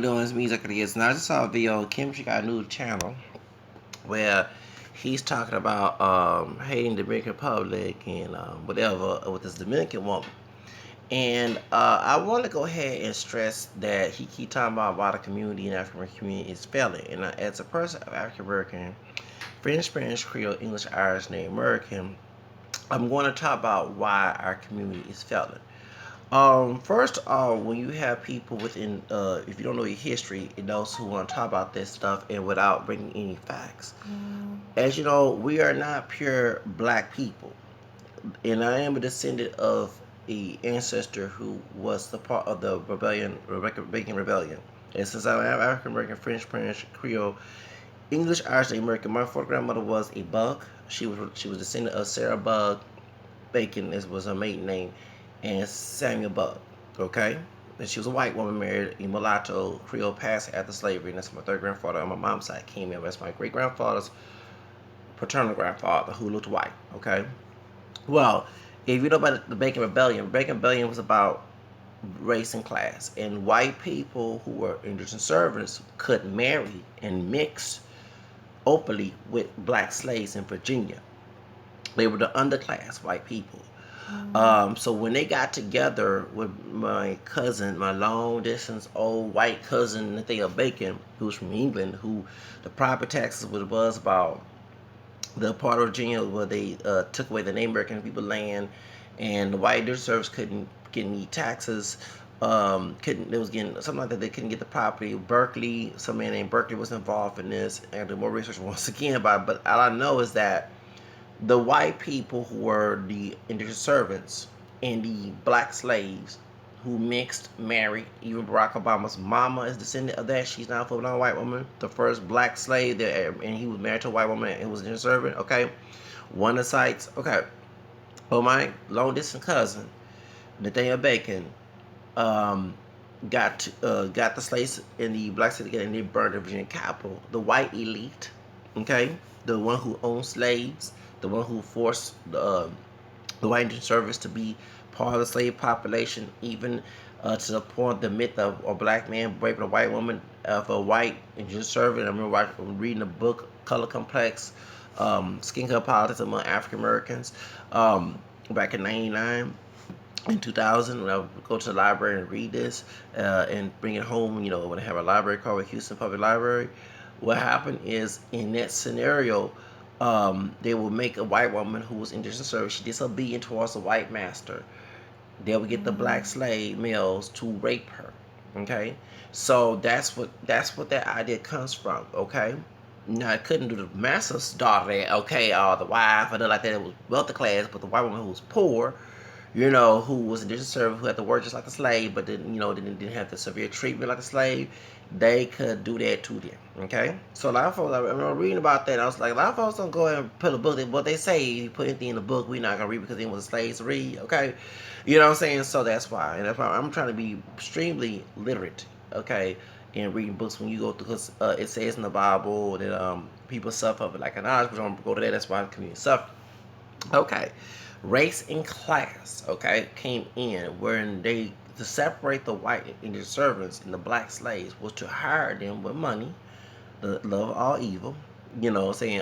Doing his music ideas. And I just saw a video. Kim, she got a new channel where he's talking about hating the Dominican Republic and whatever with this Dominican woman. And I want to go ahead and stress that he keep talking about why the community and African American community is failing. And as a person of African American, French, Spanish, Creole, English, Irish, Native American, I'm going to talk about why our community is failing. First of all, when you have people within, if you don't know your history, and those who want to talk about this stuff and without bringing any facts, as you know, we are not pure black people, and I am a descendant of a ancestor who was the part of the rebellion, Rebecca Bacon Rebellion. And since I'm African American, French, Spanish, Creole, English, Irish, and American, my fourth grandmother was a Bug. She was descendant of Sarah Bug Bacon. This was her maiden name, and Samuel Bug. Okay, and she was a white woman married a mulatto Creole passed after slavery, and that's my third grandfather on my mom's side came in. That's my great grandfather's paternal grandfather who looked white. Okay, well, if you know about the Bacon Rebellion was about race and class, and white people who were indentured servants could marry and mix openly with black slaves in Virginia. They were the underclass white people. So when they got together with my cousin, my long distance old white cousin Nathaniel Bacon, who's from England, who the property taxes was about the part of Virginia where they took away the Native American people land, and the white servers couldn't get any taxes. Couldn't They was getting something like that. They couldn't get the property. Berkeley, some man named Berkeley was involved in this, and do more research once again about it. But all I know is that the white people who were the indentured servants and the black slaves who mixed, married. Even Barack Obama's mama is descendant of that. She's not a white woman. The first black slave there, and he was married to a white woman and was an indentured servant. Okay, one of the sites. Okay, well, my long distance cousin Nathaniel Bacon um, got the slaves in the black city together, and they burned the Virginia Capitol. The white elite, okay, the one who owned slaves, the one who forced the white indentured servants to be part of the slave population, even to the point the myth of a black man raping a white woman of a white indentured servant. I remember reading a book, Color Complex, Skin Color Politics Among African Americans, back in '99. In 2000, when I would go to the library and read this and bring it home, when I have a library called Houston Public Library, what happened is in that scenario, they would make a white woman who was indentured service, she disobedient towards a white master. They would get the black slave males to rape her. Okay, so that's what that idea comes from. Okay, now I couldn't do the master's daughter that. Okay, or the wife or nothing like that. It was wealthy class, but the white woman who was poor, who was a indentured servant, who had to work just like a slave, but didn't have the severe treatment like a slave, they could do that to them. Okay, so a lot of folks, I remember reading about that. I was like, a lot of folks don't go ahead and put a book. What they say, you put anything in the book, we're not gonna read because it was slaves to read. Okay, you know what I'm saying? So that's why, and that's why I'm trying to be extremely literate. Okay, in reading books when you go through, because it says in the Bible that people suffer of like an knowledge, but don't go to that. That's why the community suffer. Okay, race and class, okay, came in when they to separate the white Indian servants and the black slaves was to hire them with money, the love of all evil, saying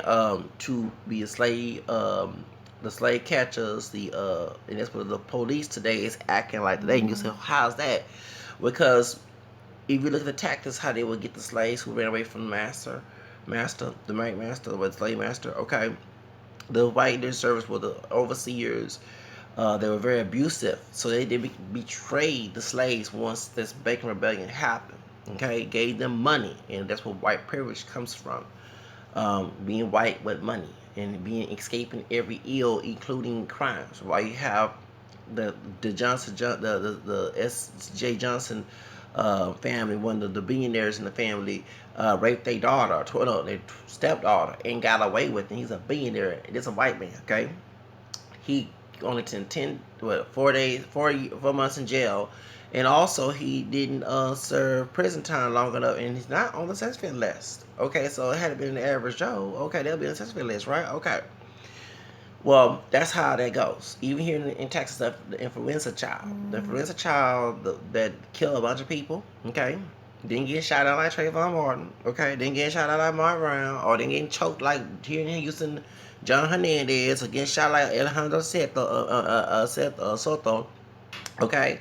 to be a slave, the slave catchers, and that's what the police today is acting like today. And you say, how's that? Because if you look at the tactics, how they would get the slaves who ran away from the the white master, the slave master, okay, the white Indian servants were the overseers. They were very abusive, so they did betray the slaves once this Bacon Rebellion happened. Okay, gave them money, and that's where white privilege comes from. Being white with money and being escaping every ill, including crimes. Why you have the the S.J. Johnson family, one of the billionaires in the family, raped their daughter, their stepdaughter, and got away with it. He's a billionaire, and it's a white man. Okay, he only 4 days, 4 months in jail, and also he didn't serve prison time long enough, and he's not on the sex offender list. Okay, so it had been the average Joe. Okay, they'll be on the sex offender list, right? Okay. Well, that's how that goes. Even here in Texas, the influenza child, that killed a bunch of people. Okay, Didn't get shot out like Trayvon Martin, okay? Didn't get shot out like Mark Brown, or didn't get choked like here in Houston, John Hernandez, or get shot like Alejandro Soto, okay?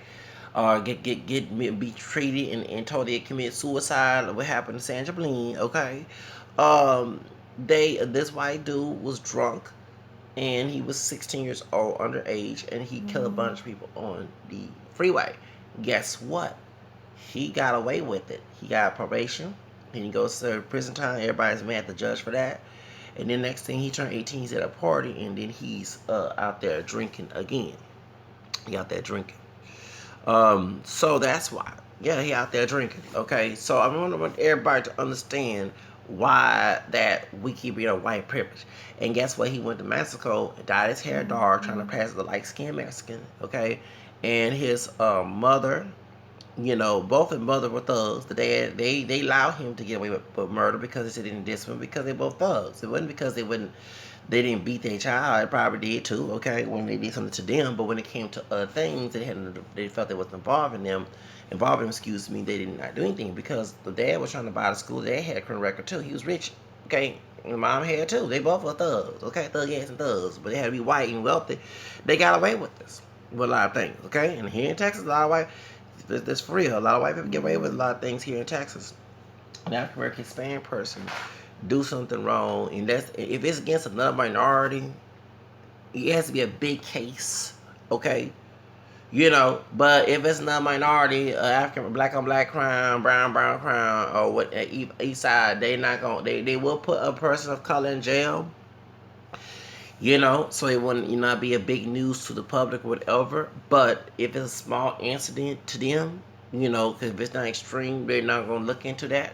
Or be treated and told they commit suicide. What happened to Sandra Bland, okay? Um, this white dude was drunk, and he was 16 years old, underage, and he killed a bunch of people on the freeway. Guess what? He got away with it. He got probation, and he goes to prison time. Everybody's mad at the judge for that. And then next thing, he turned 18. He's at a party, and then he's out there drinking again. He out there drinking. So that's why. Yeah, he out there drinking. Okay, so I want everybody to understand why that we keep being a white privilege. And guess what? He went to Mexico, dyed his hair dark, trying to pass as a light-skinned Mexican. Okay, and his mother, both his mother were thugs. The dad, they allowed him to get away with murder because they said they didn't discipline because they both thugs. It wasn't because they didn't beat their child. They probably did too, okay, when they did something to them. But when it came to other things, they felt they wasn't involving them, they did not do anything because the dad was trying to buy the school. They had a criminal record too. He was rich, okay. And the mom had too. They both were thugs, okay, thug ass and thugs. But they had to be white and wealthy. They got away with this, with a lot of things, okay. And here in Texas, a lot of white, this for real. A lot of white people get away with a lot of things here in Texas. An African American Hispanic person do something wrong, and if it's against another minority, it has to be a big case, okay? But if it's not a minority, African black on black crime, brown crime, or what east side, they will put a person of color in jail. So it wouldn't not be a big news to the public or whatever. But if it's a small incident to them, because if it's not extreme, they're not gonna look into that.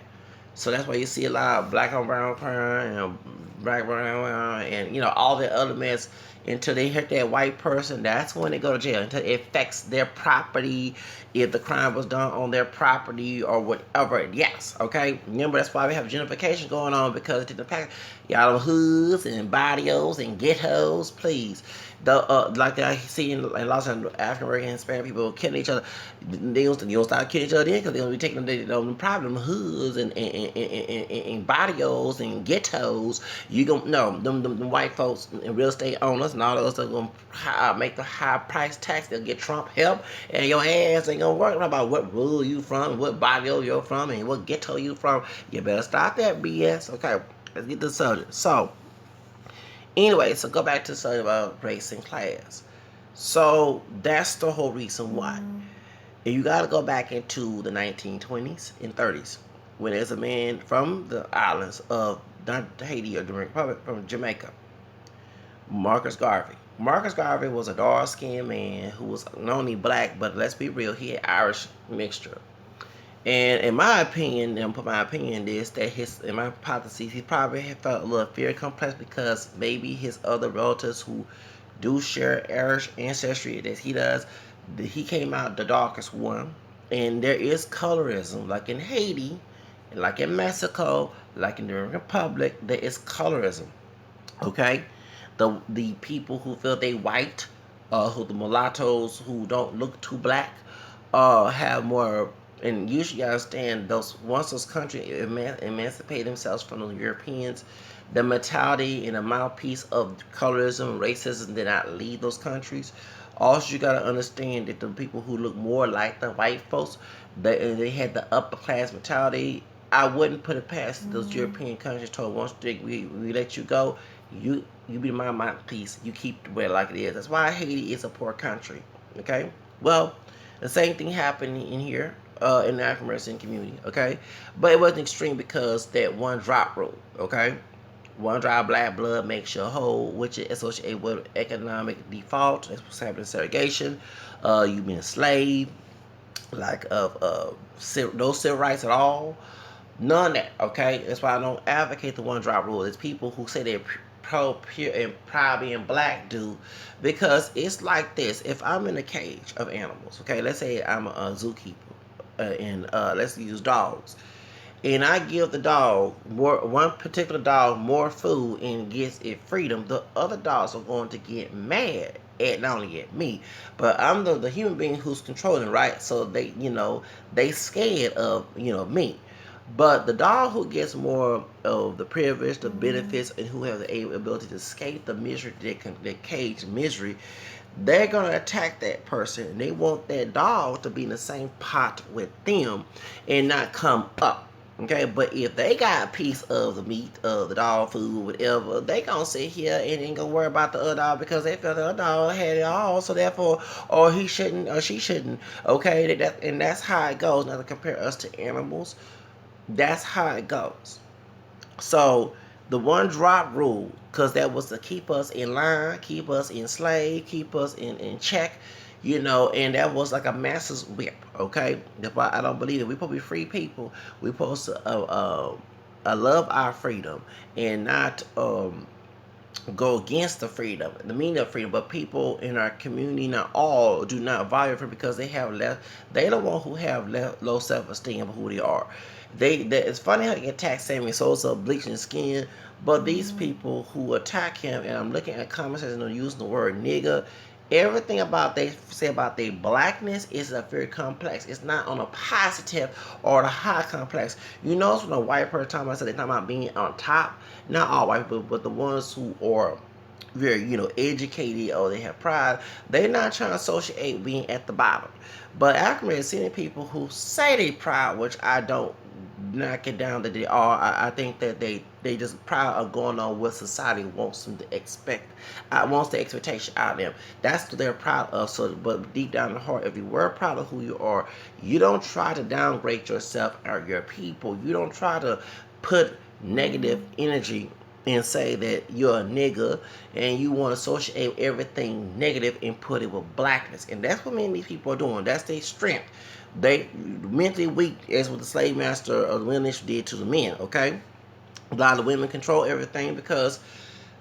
So that's why you see a lot of black on brown crime and black brown and all the other mess until they hit that white person. That's when they go to jail until it affects their property, if the crime was done on their property or whatever. Yes, okay. Remember, that's why we have gentrification going on, because it's impact y'all hoods and barrios and ghettos. Please, like I see in lots of African American Hispanic people killing each other. They don't start killing each other because they're gonna be taking the problem hoods and barrios and ghettos. You gonna no them white folks and real estate owners and all those are gonna make the high price tax. They'll get Trump help, and your ass ain't gonna worry about what rule you from, what barrio you're from, and what ghetto you from. You better stop that BS. Okay, let's get to the subject. So anyway, so go back to the subject about race and class. So that's the whole reason why. And you got to go back into the 1920s and 30s when there's a man from the islands of not Haiti or Dominican Republic, from Jamaica, Marcus Garvey. Marcus Garvey was a dark-skinned man who was not only black, but let's be real, he had Irish mixture. And in my opinion, and put my opinion in this, that in my hypothesis, he probably had felt a little fear complex because maybe his other relatives who do share Irish ancestry that he does, he came out the darkest one. And there is colorism, like in Haiti, like in Mexico, like in the Republic, there is colorism. Okay? The people who feel they white, who the mulattoes who don't look too black, have more. And usually, you understand once those countries emancipate themselves from the Europeans, the mentality and the mouthpiece of colorism and racism did not leave those countries. Also, you gotta understand that the people who look more like the white folks, they had the upper class mentality. I wouldn't put it past those European countries. Told once we let you go, you be my mouthpiece. You keep the way like it is. That's why Haiti is a poor country. Okay. Well, the same thing happened in here. In the African American community, okay? But it wasn't extreme because that one drop rule, okay? One drop of black blood makes you whole, which is associated with economic default. That's what's happening in segregation. You being enslaved, like no civil rights at all. None of that, okay? That's why I don't advocate the one drop rule. There's people who say they're pure and proud being black, dude, because it's like this. If I'm in a cage of animals, okay, let's say I'm a zookeeper, and let's use dogs, and I give the dog one particular dog more food and gets it freedom, the other dogs are going to get mad at not only at me, but I'm the human being who's controlling, right? So they, they scared of, me. But the dog who gets more of the privilege, the benefits, and who has the ability to escape the misery, that cage misery, they're gonna attack that person. And they want that dog to be in the same pot with them and not come up. Okay, but if they got a piece of the meat, of the dog food, whatever, they gonna sit here and ain't gonna worry about the other dog because they felt the other dog had it all. So therefore, or he shouldn't, or she shouldn't. Okay, and that's how it goes. Not to compare us to animals, that's how it goes. So the one drop rule, because that was to keep us in line, keep us enslaved, keep us in check, and that was like a master's whip, okay? That's why I don't believe it. We're supposed to be free people. We're supposed to love our freedom and not go against the freedom, the meaning of freedom. But people in our community, not all, do not value it because they have less. They the one who have low self-esteem of who they are. It's funny how they attack Sammy Sosa, bleaching skin, but these people who attack him, and I'm looking at comments and they're using the word nigga. Everything about they say about their blackness is a very complex. It's not on a positive or the high complex. You notice when a white person talking about, they're talking about being on top. Not all white people, but the ones who are very, educated or they have pride, they're not trying to associate being at the bottom. But African American people who say they proud, which I don't knock it down that they are. I think that they just proud of going on what society wants them to expect, wants the expectation out of them. That's what they're proud of. So, but deep down in the heart, if you were proud of who you are, you don't try to downgrade yourself or your people. You don't try to put negative energy and say that you're a nigga and you want to associate everything negative and put it with blackness. And that's what many of these people are doing. That's their strength. They mentally weak, as what the slave master of the women did to the men, okay? A lot of the women control everything because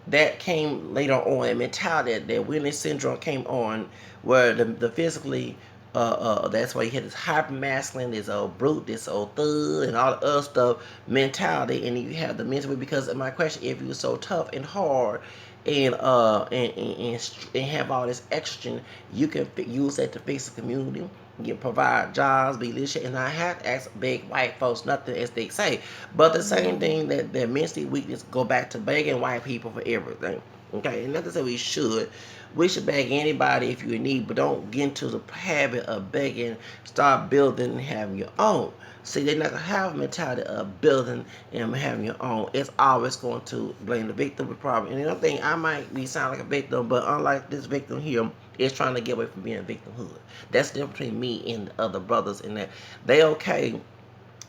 that came later on. A mentality, that Willis syndrome came on, where the physically, that's why you had this hyper masculine, this old brute, this old thug, and all the other stuff mentality, and you have the mental. Because of my question, if you're so tough and hard, and have all this estrogen, you can use that to fix the community. You can provide jobs, be leadership, and not have to ask big white folks nothing, as they say. But the same thing that mentally weakness go back to begging white people for everything. Okay, and not to say we should. We should beg anybody if you're in need, but don't get into the habit of begging. Start building and having your own. See, they're not going to have a mentality of building and having your own. It's always going to blame the victim for problem. And another thing, I might be sound like a victim, but unlike this victim here, is trying to get away from being a victimhood. That's the difference between me and the other brothers in that they okay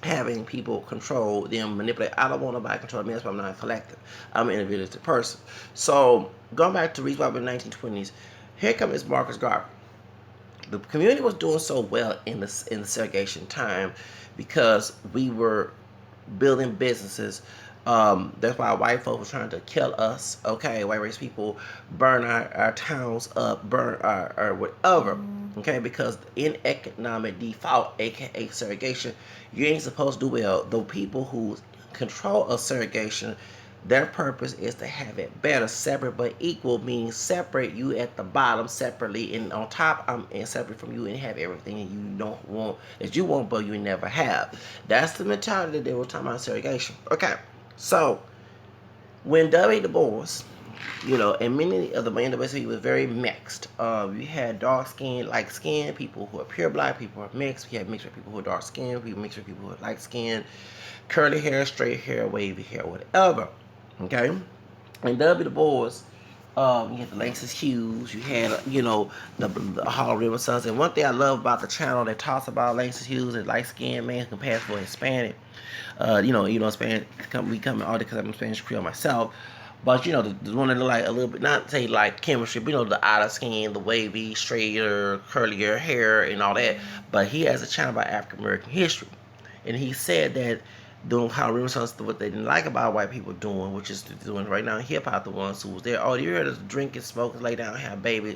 having people control them, manipulate. I don't want nobody to control me. That's why I'm not a collective. I'm an individualistic person. So going back to Reach in the 1920s, here comes Marcus Garvey. The community was doing so well in the segregation time because we were building businesses. That's why white folks were trying to kill us. Okay, white race people burn our towns up, burn our whatever. Okay, because in economic default, aka segregation, you ain't supposed to do well. The people who control of segregation, their purpose is to have it better, separate but equal, meaning separate you at the bottom separately, and on top I'm separate from you and have everything that you don't want, that you want but you never have. That's the mentality that they were talking about segregation. Okay, so when W. Du Bois, and many of the men of he was very mixed. We had dark skin, light skin, people who are pure black, people who are mixed. We had mixed with people who are dark skin, we mixed with people who are light skin, curly hair, straight hair, wavy hair, whatever. Okay, and W. Du Bois, you had the Langston Hughes, you had the Hall River Sons. And one thing I love about the channel that talks about Langston Hughes and light skinned man who can pass for Hispanic. Spanish. We come all because I'm Spanish Creole myself. But the one that look like a little bit, not say like chemistry, but the outer skin, the wavy, straighter, curlier hair, and all that. But he has a channel about African American history, and he said that doing how Renaissance what they didn't like about white people doing, which is doing right now in hip hop, the ones who was there. Oh, you heard us drinking, smoking, lay down, have baby,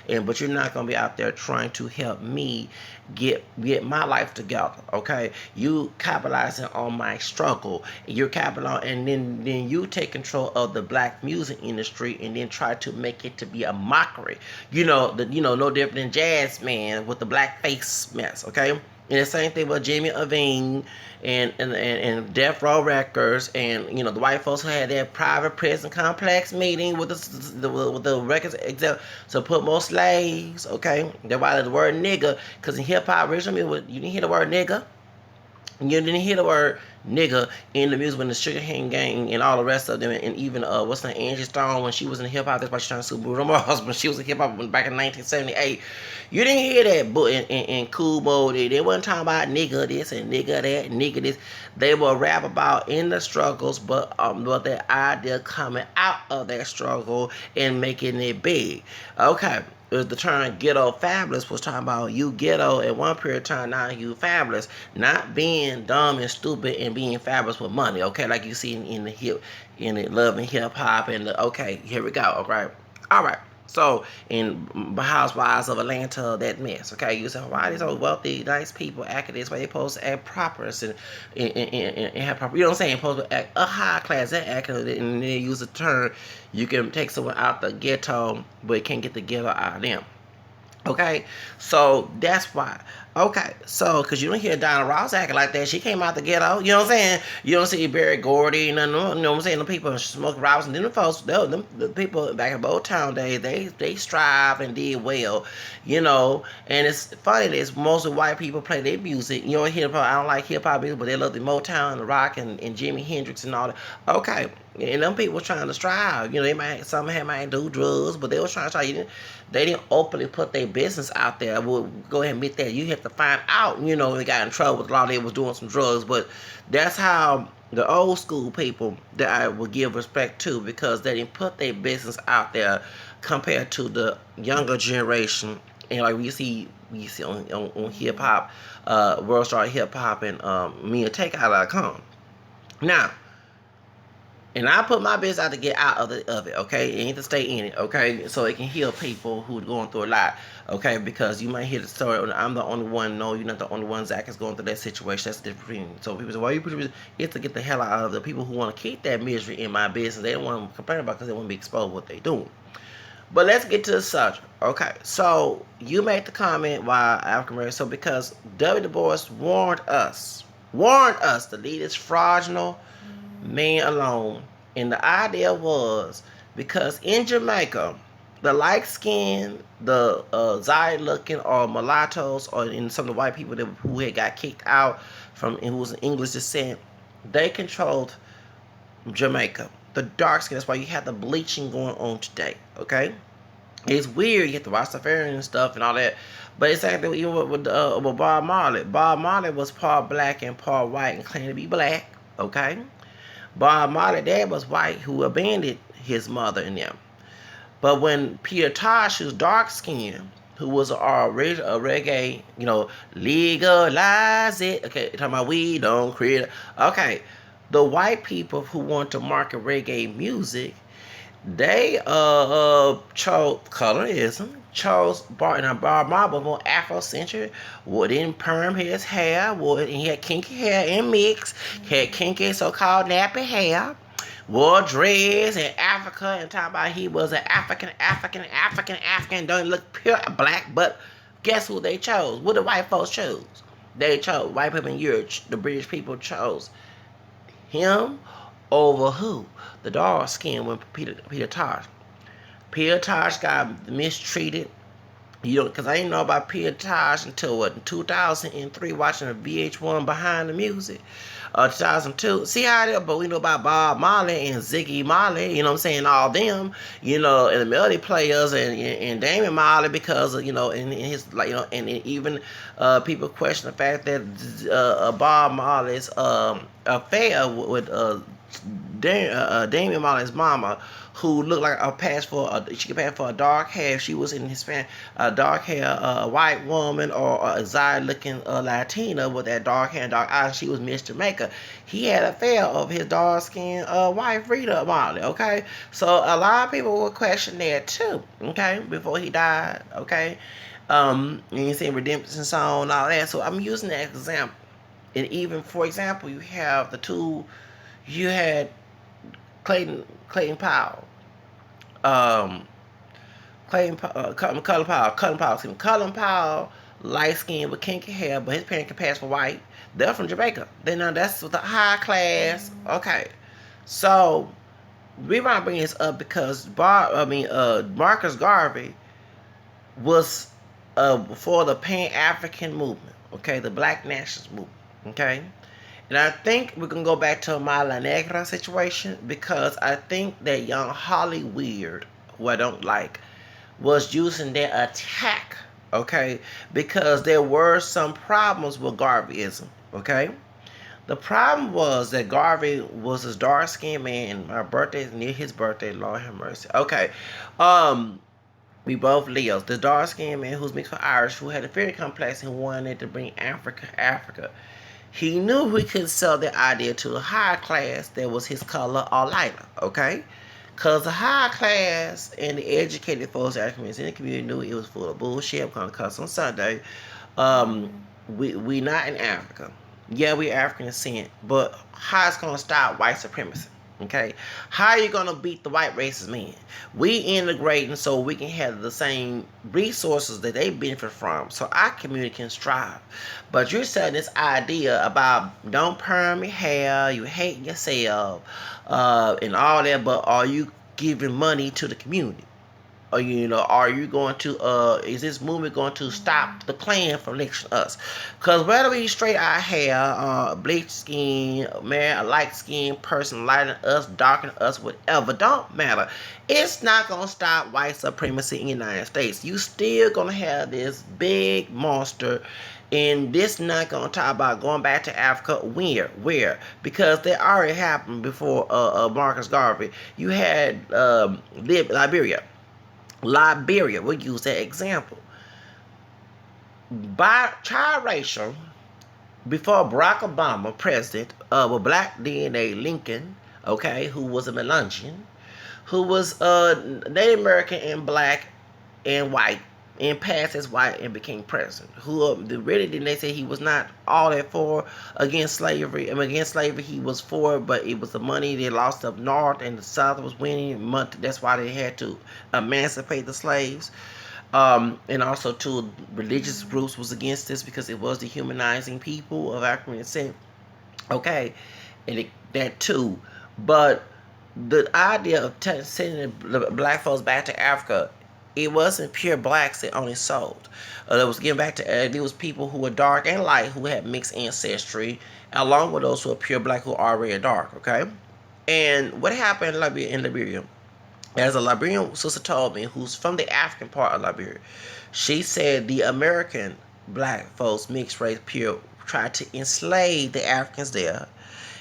and but you're not gonna be out there trying to help me get my life together. Okay, you capitalizing on my struggle. You're capitalizing, and then you take control of the black music industry, and then try to make it to be a mockery. No different than Jazz Man with the black face mess. Okay. And the same thing with Jimmy Iovine and Death Row Records, and the white folks had their private prison complex meeting with the records except to put more slaves. Okay, that's why the word nigga, because in hip hop originally you didn't hear the word nigga. You didn't hear the word nigga in the music when the Sugar Hand Gang and all the rest of them, and even what's her name, Angie Stone, when she was in hip hop. That's why she's trying to sue Bruno Mars when she was in hip hop back in 1978. You didn't hear that, but in Cool Mode, they wasn't talking about nigga this and nigga that, nigga this. They will rap about in the struggles, but their idea coming out of that struggle and making it big. Okay. The term ghetto fabulous was talking about you ghetto at one period of time, now you fabulous, not being dumb and stupid and being fabulous with money. Okay, like you see in the love and hip hop and okay, here we go. All right. So in Housewives of Atlanta, that mess. Okay, you say why these old wealthy, nice people acting this way? They supposed to act proper and have proper. You know what I'm saying? Supposed to act a high class. They act and they use a term. You can take someone out the ghetto, but you can't get the ghetto out of them. Okay, so that's why. Okay, so because you don't hear Donna Ross acting like that. She came out the ghetto. You know what I'm saying? You don't see Barry Gordy, you know what I'm saying? The people Smokey Robinson, them folks, the people back in Motown days, they strive and did well, And it's funny that it's mostly white people play their music. You know, hip hop. I don't like hip hop music, but they love the Motown and the rock and Jimi Hendrix and all that. Okay, and them people trying to strive. Some might do drugs, but they was trying to try. They didn't openly put their business out there. I will go ahead and admit that. You have to find out, they got in trouble with a lot. They was doing some drugs, but that's how the old school people that I would give respect to, because they didn't put their business out there compared to the younger generation. And like we see on hip hop, World Star Hip Hop and me and Takeout.com. Now, and I put my best out to get out of it, okay? It ain't to stay in it, okay? So it can heal people who are going through a lot, okay? Because you might hear the story, I'm the only one. No, you're not the only one. Zach is going through that situation. That's the different thing. So people say, why you put it? It's to get the hell out of the people who want to keep that misery in my business. They don't want to complain about it because they want to be exposed what they doing. But let's get to the subject. Okay, so you made the comment why African American. So because W. Du Bois warned us to leave this fraudulent man alone. And the idea was because in Jamaica, the light skinned, the Zai looking, or mulattoes, or in some of the white people who had got kicked out from who was English descent, they controlled Jamaica. The dark skin, that's why you have the bleaching going on today. Okay, it's weird. You have to watch the Rastafarian and stuff and all that, but it's actually even with Bob Marley. Bob Marley was part black and part white and claimed to be black. Okay. Bob Marley's dad was white, who abandoned his mother and them. But when Peter Tosh, who's dark skinned, who was a reggae, legalize it. Okay, talking about we don't create. Okay, the white people who want to market reggae music, they chose colorism. Chose Bob Marley was more Afrocentric, didn't perm his hair, he had kinky hair and mix, had kinky so-called nappy hair, wore dreads in Africa, and talking about he was an African, don't look pure black, but guess who they chose? What the white folks chose? They chose, white people in Europe, the British people chose him over who? The dark skin when Peter Tosh. Peter Tosh got mistreated. Because I didn't know about Peter Tosh until, 2003, watching a VH1 Behind the Music. 2002. See how it is? But we know about Bob Marley and Ziggy Marley, you know what I'm saying, all them, and the Melody Players and Damon Marley, because, in his, and even people question the fact that Bob Marley's affair with Damian Marley's mama, who looked like she could pass for a dark hair. She was in a dark hair white woman or a exotic looking Latina with that dark hair and dark eyes. She was Miss Jamaica. He had a affair of his dark skinned wife, Rita Marley. Okay, so a lot of people would question that too. Okay, before he died. Okay, you see Redemption song and all that. So I'm using that example. And even, for example, you have you had Clayton Powell, um, Cullen Powell, light skinned with kinky hair, but his parents can pass for white. They're from Jamaica. They know that's the high class. Okay, so we want to bring this up because Marcus Garvey was for the Pan African movement. Okay, the Black Nationalist movement. Okay. And I think we can go back to my La Negra situation because I think that young Holly Weird, who I don't like, was using their attack, okay, because there were some problems with Garveyism, okay. The problem was that Garvey was this dark-skinned man, and my birthday is near his birthday, Lord have mercy. Okay, we both Leos. The dark-skinned man who's mixed with Irish, who had a very complex and wanted to bring Africa. He knew he could sell the idea to a high class that was his color or lighter, okay? Because the high class and the educated folks in the community knew it was full of bullshit. I'm going to cuss on Sunday. We not in Africa. Yeah, we African descent, but how it's going to stop white supremacy? Okay, how are you gonna beat the white racist men? We integrating so we can have the same resources that they benefit from, so our community can strive. But you're selling this idea about don't perm your hair, you hate yourself, and all that. But are you giving money to the community? Or, are you going to, is this movement going to stop the Klan from lecturing us? Because whether we straight our hair, bleach skin, marry a light skinned person, lighter than us, darker than us, whatever, don't matter. It's not going to stop white supremacy in the United States. You still going to have this big monster. And this not going to talk about going back to Africa. Where? Because that already happened before Marcus Garvey. You had Liberia, we'll use that example. Biracial, before Barack Obama, president with black DNA, Lincoln, okay, who was a Melungeon, who was Native American and black and white, and passed as white and became president. Who really didn't they say he was not all that for against slavery? Against slavery he was for, but it was the money they lost up north and the south was winning. That's why they had to emancipate the slaves. And also too, religious groups was against this because it was dehumanizing people of African descent. Okay, and that too, but the idea of sending the black folks back to Africa, it wasn't pure blacks that only sold. It was getting back to there was people who were dark and light who had mixed ancestry, along with those who were pure black who already dark. Okay, and what happened in Liberia? As a Liberian sister told me, who's from the African part of Liberia, she said the American black folks, mixed race, pure, tried to enslave the Africans there.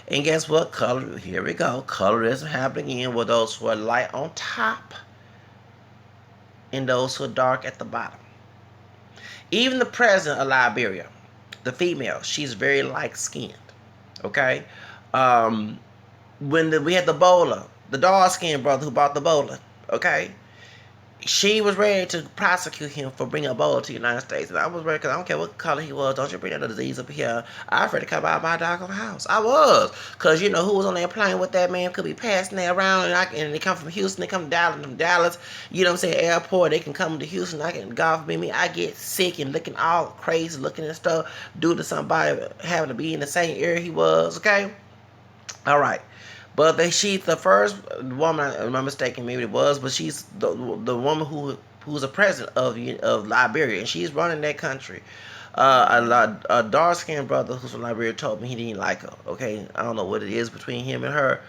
And guess what? Here we go. Colorism happening again with those who are light on top and those who are dark at the bottom. Even the president of Liberia, the female, she's very light-skinned. Okay? When we had the bowler, the dark-skinned brother who bought the bowler, okay? She was ready to prosecute him for bringing Ebola to the United States. And I was ready because I don't care what color he was. Don't you bring that disease up here. I was ready to come out of my dog house. I was. Because, who was on that plane with that man could be passing that around. And they come from Houston. They come to Dallas. From Dallas, airport. They can come to Houston. I can golf me. I get sick and looking all crazy, looking and stuff due to somebody having to be in the same area he was. Okay? All right. But she's the first woman, I'm not mistaken, maybe it was, but she's the woman who's the president of Liberia, and she's running that country. A dark-skinned brother who's from Liberia told me he didn't like her. Okay, I don't know what it is between him and her,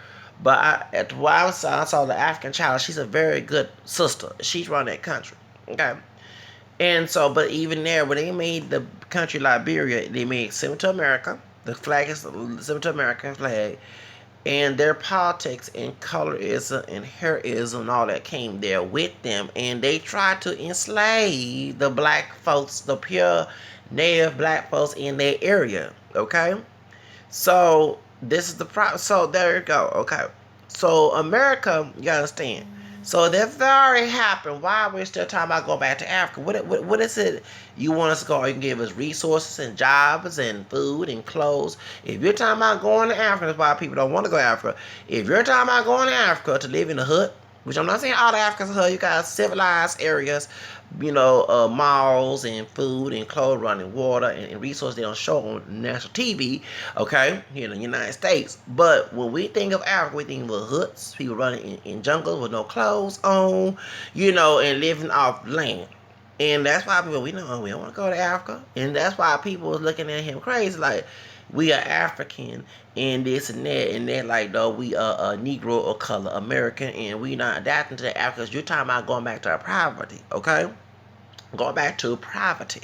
but I saw the African child. She's a very good sister. She's running that country. Okay, and so, but even there, when they made the country Liberia, they made similar to America. The flag is similar to American flag. and their politics and colorism and hairism and all that came there with them, and they tried to enslave the black folks, the pure native black folks in their area. Okay, so this is the problem. So there you go. Okay, so America, you gotta understand. So if that already happened, why are we still talking about going back to Africa? What is it you want us to go? You can give us resources and jobs and food and clothes. If you're talking about going to Africa, that's why people don't want to go to Africa. If you're talking about going to Africa to live in a hut, which I'm not saying all the Africans are hut, you got civilized areas, malls and food and clothes, running water and resources they don't show on national TV, okay, here in the United States. But when we think of Africa, we think of huts, people running in jungles with no clothes on, and living off land. And that's why people, we don't want to go to Africa. And that's why people was looking at him crazy, like, we are African and this and that, and they're like, no, we are a Negro or color American, and we not adapting to the Africans. You're talking about going back to our poverty, okay? Going back to poverty,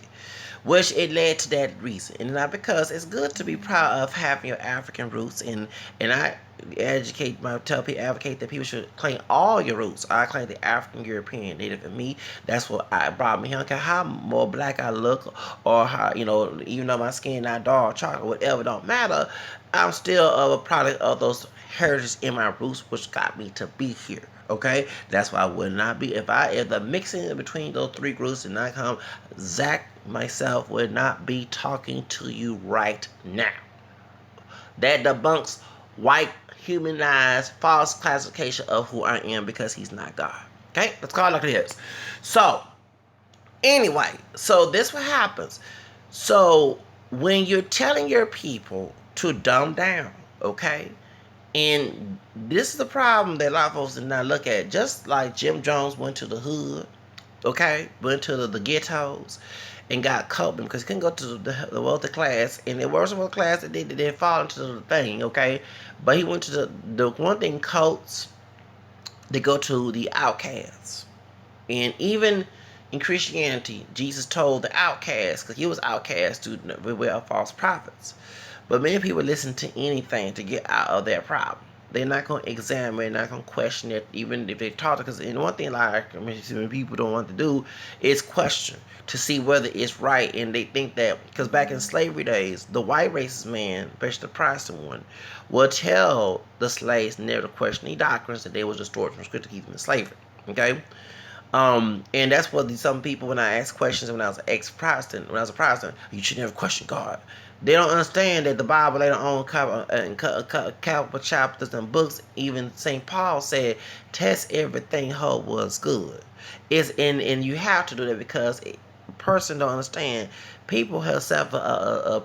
which it led to that reason, and not because it's good to be proud of having your African roots, and I advocate that people should claim all your roots. I claim the African, European, Native, and me. That's what brought me here. I don't care how more black I look, or how, even though my skin not dark, chocolate, whatever, don't matter. I'm still a product of those heritage in my roots, which got me to be here. Okay, that's why I would not be if the mixing in between those three groups did not come. Zach, myself, would not be talking to you right now. That debunks white, humanized, false classification of who I am, because he's not God. Okay, let's call it like it is. So, anyway, so this what happens. So, when you're telling your people to dumb down, okay, and this is the problem that a lot of folks did not look at. Just like Jim Jones went to the hood, okay, went to the ghettos, and got caught because he couldn't go to the wealthy class, and there was a class that didn't fall into the thing, okay, but he went to the one thing cults. They go to the outcasts, and even in Christianity, Jesus told the outcasts, because he was outcast to beware of false prophets. But many people listen to anything to get out of their problem. They're not going to examine, they're not going to question it, even if they talk. Because one thing when people don't want to do is question to see whether it's right. And they think that, because back in slavery days, the white racist man, especially the Protestant one, will tell the slaves never to question any doctrines that they was distorted from scripture to keep them in slavery. Okay? And that's what some people, when I ask questions when I was a Protestant, you should never question God. They don't understand that the Bible later on, couple chapters and books, even St. Paul said, test everything, hope was good. And you have to do that, because a person don't understand. People have suffered,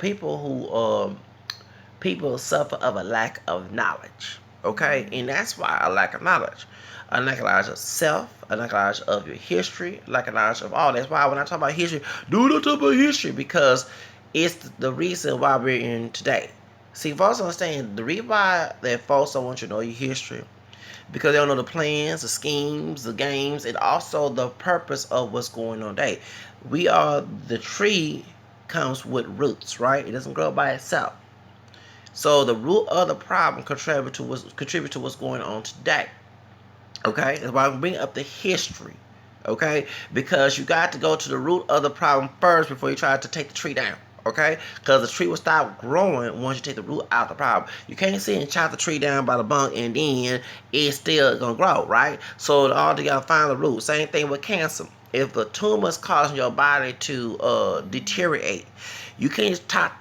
people suffer of a lack of knowledge. Okay, and that's why a lack of knowledge. A lack of knowledge of self, a lack of knowledge of your history, a lack of knowledge of all. That's why when I talk about history, do not talk about history, because it's the reason why we're in today. See, folks don't understand the reason why that folks don't want you to know your history, because they don't know the plans, the schemes, the games, and also the purpose of what's going on today. The tree comes with roots, right? It doesn't grow by itself. So the root of the problem contribute to what's going on today. Okay, that's why I'm bringing up the history. Okay, because you got to go to the root of the problem first before you try to take the tree down. Okay, because the tree will stop growing once you take the root out of the problem. You can't sit and chop the tree down by the bunk and then it's still gonna grow, right? So all you gotta find the root. Same thing with cancer. If the tumor is causing your body to deteriorate, you can't just top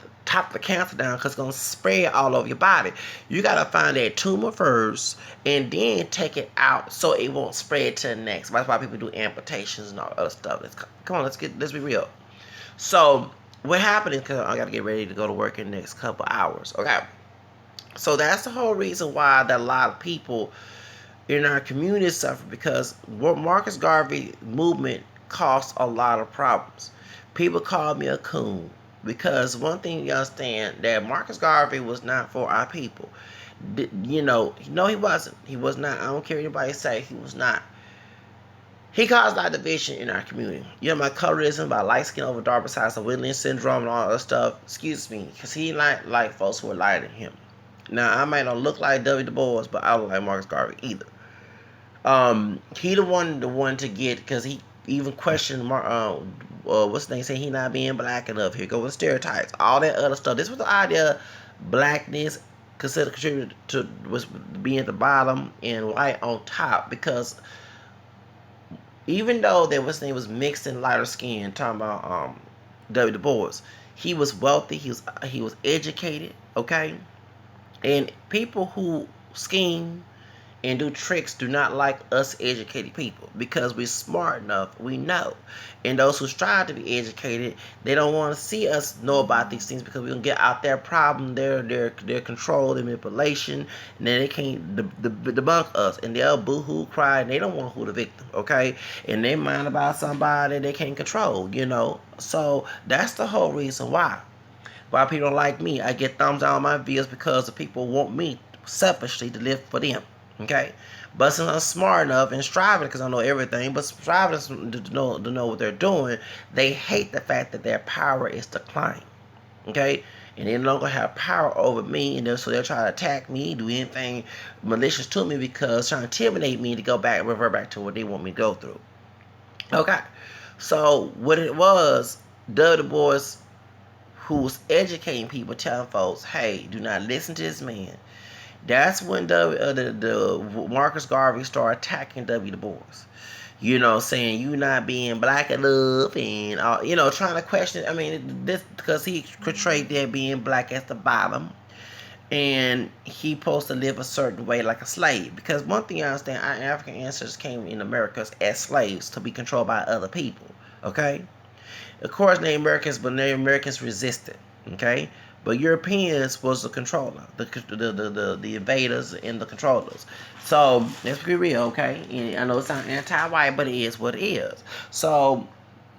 the cancer down, because it's going to spread all over your body. You got to find that tumor first and then take it out so it won't spread to the next. That's why people do amputations and all other stuff. Come on, let's be real. So what happened is, because I got to get ready to go to work in the next couple hours. Okay, so that's the whole reason why that a lot of people in our community suffer, because what Marcus Garvey movement caused a lot of problems. People call me a coon, because one thing you understand, that Marcus Garvey was not for our people. No, he wasn't. He was not. I don't care what anybody say. He was not. He caused a lot of division in our community. My colorism, by light skin over dark, besides the Williams syndrome and all that stuff. Excuse me, because he like folks who are lighter than him. Now I might not look like W. Du Bois, but I don't like Marcus Garvey either. He the one to get, because he even questioned what's the name, saying he not being black enough. Here go with stereotypes, all that other stuff. This was the idea blackness considered contributed to was being at the bottom and white on top, because even though there was name was mixed and lighter skin, talking about W. Du Bois, he was wealthy, he was educated, okay, and people who scheme and do tricks do not like us educated people, because we're smart enough, we know. And those who strive to be educated, they don't want to see us know about these things, because we're gonna get out their problem, their control, their manipulation, and then they can't debunk us, and they'll boo-hoo cry, and they don't want who the victim, okay? And they mind about somebody they can't control, you know. So that's the whole reason why people don't like me. I get thumbs down on my videos because the people want me selfishly to live for them. Okay, but since I'm smart enough and striving, because I know everything, but striving to know what they're doing, they hate the fact that their power is declining. Okay, and they no longer have power over me, and so they'll try to attack me, do anything malicious to me, because trying to intimidate me to go back, revert back to what they want me to go through. Okay, so what it was, Du Bois, who was educating people, telling folks, hey, do not listen to this man. That's when the Marcus Garvey started attacking W. Du Bois. You know, saying you not being black enough, and you know, trying to question. I mean, this because he portrayed there being black as the bottom, and he supposed to live a certain way like a slave. Because one thing I understand, our African ancestors came in America as slaves to be controlled by other people. Okay, of course, Native Americans, but Native Americans resisted. Okay, but Europeans was the controller, the invaders and the controllers. So let's be real, okay? And I know it's not anti-white, but it is what it is. So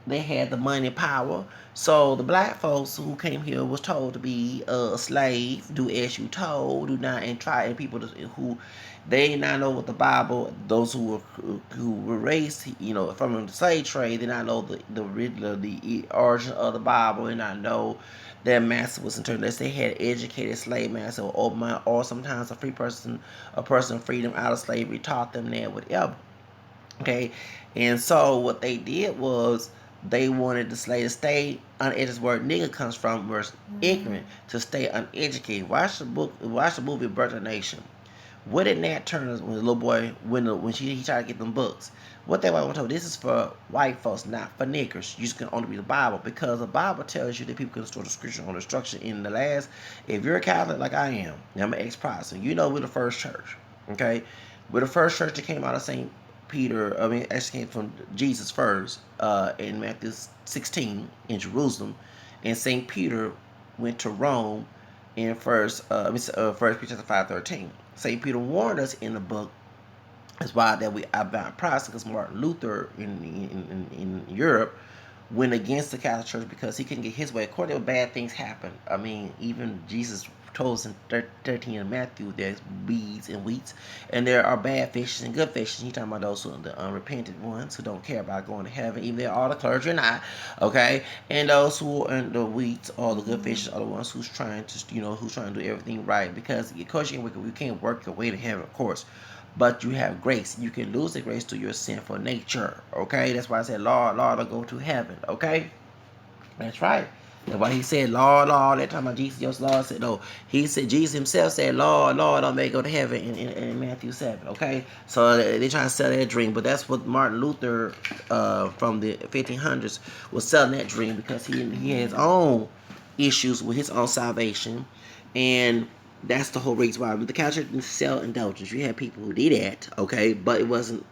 they had the money and power. So the black folks who came here was told to be a slave, do as you told, do not, and try, and people who they did not know what the Bible, those who were raised, you know, from the slave trade, did not know the origin of the Bible, did not know their master was interned. They had educated slave master, or sometimes a person freedom out of slavery taught them that, whatever. Okay, and so what they did was they wanted the slave to stay uneducated. Word nigga comes from, was ignorant, to stay uneducated. Watch the movie Birth of a Nation. What did Nat Turner, when the little boy, when he tried to get them books? What they want to, this is for white folks, not for niggers. You just can only read the Bible, because the Bible tells you that people can store the scripture on destruction in the last. If you're a Catholic like I am, and I'm an ex-Protestant, you know we're the first church. Okay, we're the first church that came out of St. Peter. I mean, actually came from Jesus first, in Matthew 16 in Jerusalem, and St. Peter went to Rome in First Peter chapter 5:13. St. Peter warned us in the book. That's why that we about Protestants, because Martin Luther in Europe went against the Catholic Church because he couldn't get his way. According to bad things happen. I mean, even Jesus told us in 13 in Matthew, there's weeds and wheats, and there are bad fishes and good fishes. He's talking about those who are the unrepentant ones who don't care about going to heaven, even though all the clergy or not, okay? And those who are in the wheats or the good fishes are the ones who's trying to, who's trying to do everything right. Because of course you can't work your way to heaven, of course. But you have grace. You can lose the grace through your sinful nature. Okay? That's why I said, Lord, Lord, I'll go to heaven. Okay? That's right. That's why he said, Lord, Lord, that time about Jesus, your Lord said, no. He said, Jesus himself said, Lord, Lord, I may go to heaven in Matthew 7. Okay? So they try to sell that dream. But that's what Martin Luther from the 1500s was selling that dream, because he had his own issues with his own salvation. And that's the whole reason why. But the Catholic Church didn't sell indulgence. You had people who did that, okay? But it wasn't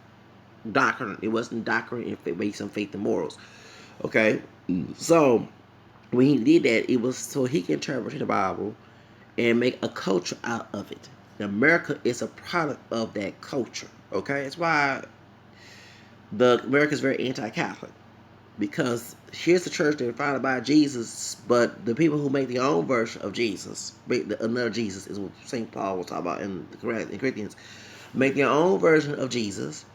doctrine. It wasn't doctrine based on faith and morals, okay? So when he did that, it was so he can interpret the Bible and make a culture out of it. America is a product of that culture, okay? That's why America is very anti-Catholic. Because here's the church that was founded by Jesus, but the people who make their own version of Jesus, another Jesus, is what St. Paul will talk about in Corinthians, make their own version of Jesus.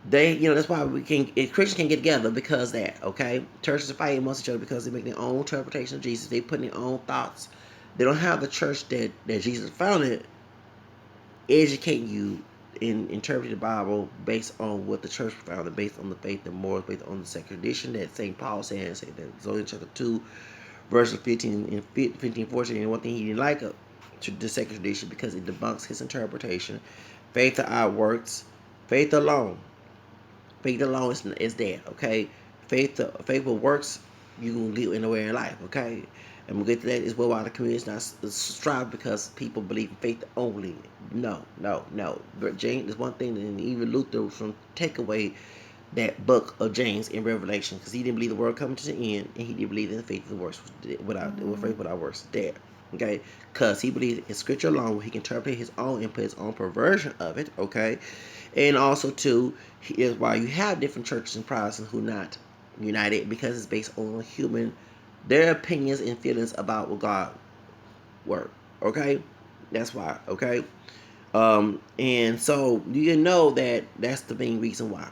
They, that's why Christians can get together, because that, okay? Churches are fighting amongst each other because they make their own interpretation of Jesus. They put in their own thoughts They don't have the church that Jesus founded educate you in interpreting the Bible based on what the church founded, based on the faith and morals, based on the second edition that St. Paul said in Zodiac chapter 2, verses 15 and 15, 14. And one thing he didn't like the second tradition because it debunks his interpretation. Faith without works, faith alone. Faith alone is there, okay? Faith with works, you can live anywhere in life, okay? And we'll get to that as well why the community is not strive because people believe in faith only. No, no, no. But James is one thing, and even Luther from take away that book of James in Revelation because he didn't believe the world coming to the end, and he didn't believe in the faith of the works without faith without works there. Okay, because he believes in scripture alone, where he can interpret his own and put his own perversion of it. Okay, and also too is why you have different churches and Protestants who not united because it's based on human their opinions and feelings about what God word. Okay, that's why. Okay, and so you know that that's the main reason why.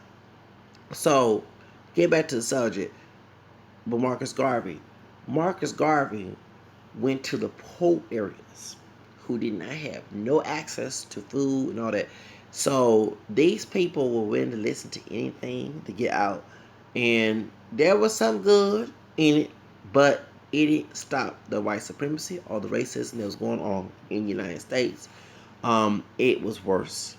So, get back to the subject. But Marcus Garvey went to the poor areas who did not have no access to food and all that. So these people were willing to listen to anything to get out, and there was some good in it, but it didn't stop the white supremacy or the racism that was going on in the United States. It was worse.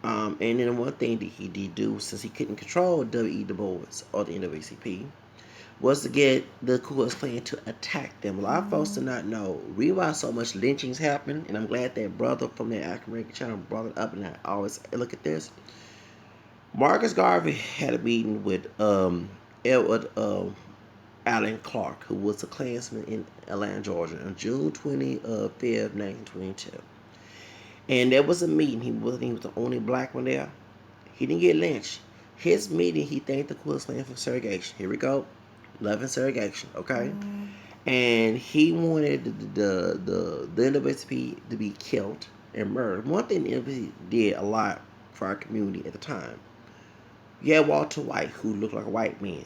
And then one thing that he did do, since he couldn't control W.E. Du Bois or the NAACP, was to get the Ku Klux Klan to attack them. A lot of folks do not know. Reason why so much lynchings happen, and I'm glad that brother from the African American channel brought it up, and I always look at this. Marcus Garvey had a meeting with Edward Allen Clark, who was a Klansman in Atlanta, Georgia, on June 25th, 1922. And there was a meeting. He was the only black one there. He didn't get lynched. His meeting, he thanked the Ku Klux Klan for segregation. Here we go. Love and segregation, okay? And he wanted the NAACP to be killed and murdered. One thing the NAACP did a lot for our community at the time. You had Walter White, who looked like a white man.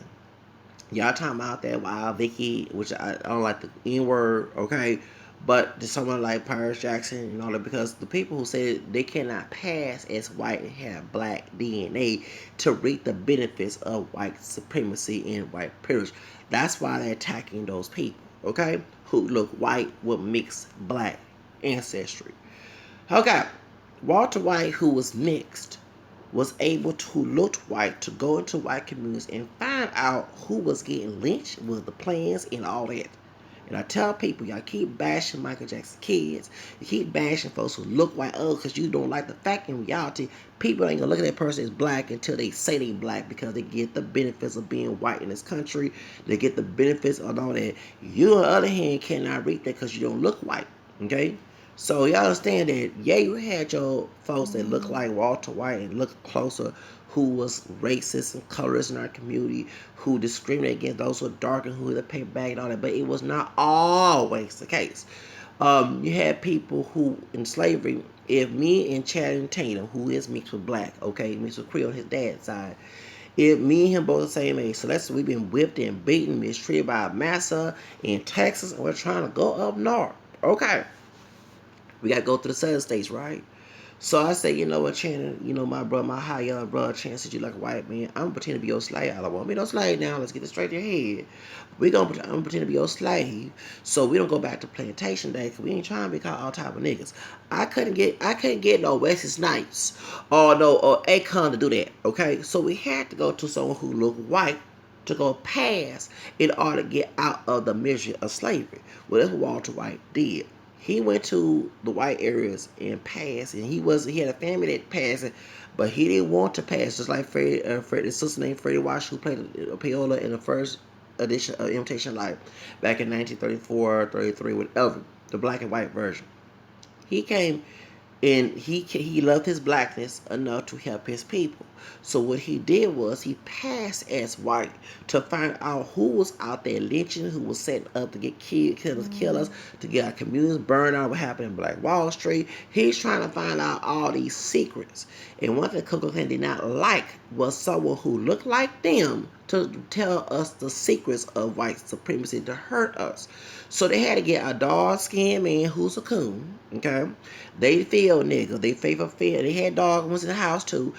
Y'all talking about that Wild Vicky, which I don't like the N word, okay? But to someone like Paris Jackson and all that, because the people who say they cannot pass as white and have black DNA to reap the benefits of white supremacy and white privilege. That's why they're attacking those people, okay? Who look white with mixed black ancestry. Okay, Walter White, who was mixed, was able to look white to go into white communities and find out who was getting lynched with the plans and all that. And I tell people, y'all keep bashing Michael Jackson's kids. You keep bashing folks who look white, because you don't like the fact in reality, people ain't gonna look at that person as black until they say they black because they get the benefits of being white in this country. They get the benefits of all that. You, on the other hand, cannot read that because you don't look white. Okay? So y'all understand that, yeah, you had your folks that look like Walter White and look closer, who was racist and colorist in our community, who discriminated against those who are dark and who had a paper bag and all that, but it was not always the case. You had people who, in slavery, if me and Chad Tatum, who is mixed with black, okay, mixed with Creole on his dad's side, if me and him both the same age, so that's we've been whipped and beaten, mistreated by massa in Texas, and we're trying to go up north, okay. We got to go through the southern states, right? So I say, you know what, Shannon, my brother, my high young brother, Chance, that you like a white man. I'm going to pretend to be your slave. I don't want to be no slave now. Let's get it straight to your head. I'm going to pretend to be your slave so we don't go back to plantation day because we ain't trying to be called all type of niggas. I couldn't get no Wesley Snipes or Akon to do that, okay? So we had to go to someone who looked white to go past in order to get out of the misery of slavery. Well, that's what Walter White did. He went to the white areas and passed, and he had a family that passed it, but he didn't want to pass. Just like his sister named Freddie Wash, who played Paola in the first edition of Imitation Life back in 1934, 33, whatever, the black and white version. He came and he loved his blackness enough to help his people. So what he did was he passed as white to find out who was out there lynching, who was setting up to get kill us, to get our communities burned out. What happened in Black Wall Street? He's trying to find out all these secrets. And one thing Ku Klux Klan did not like was someone who looked like them to tell us the secrets of white supremacy to hurt us. So they had to get a dark-skinned man who's a coon, okay? They field nigga. They favor field. They had dog ones in the house too.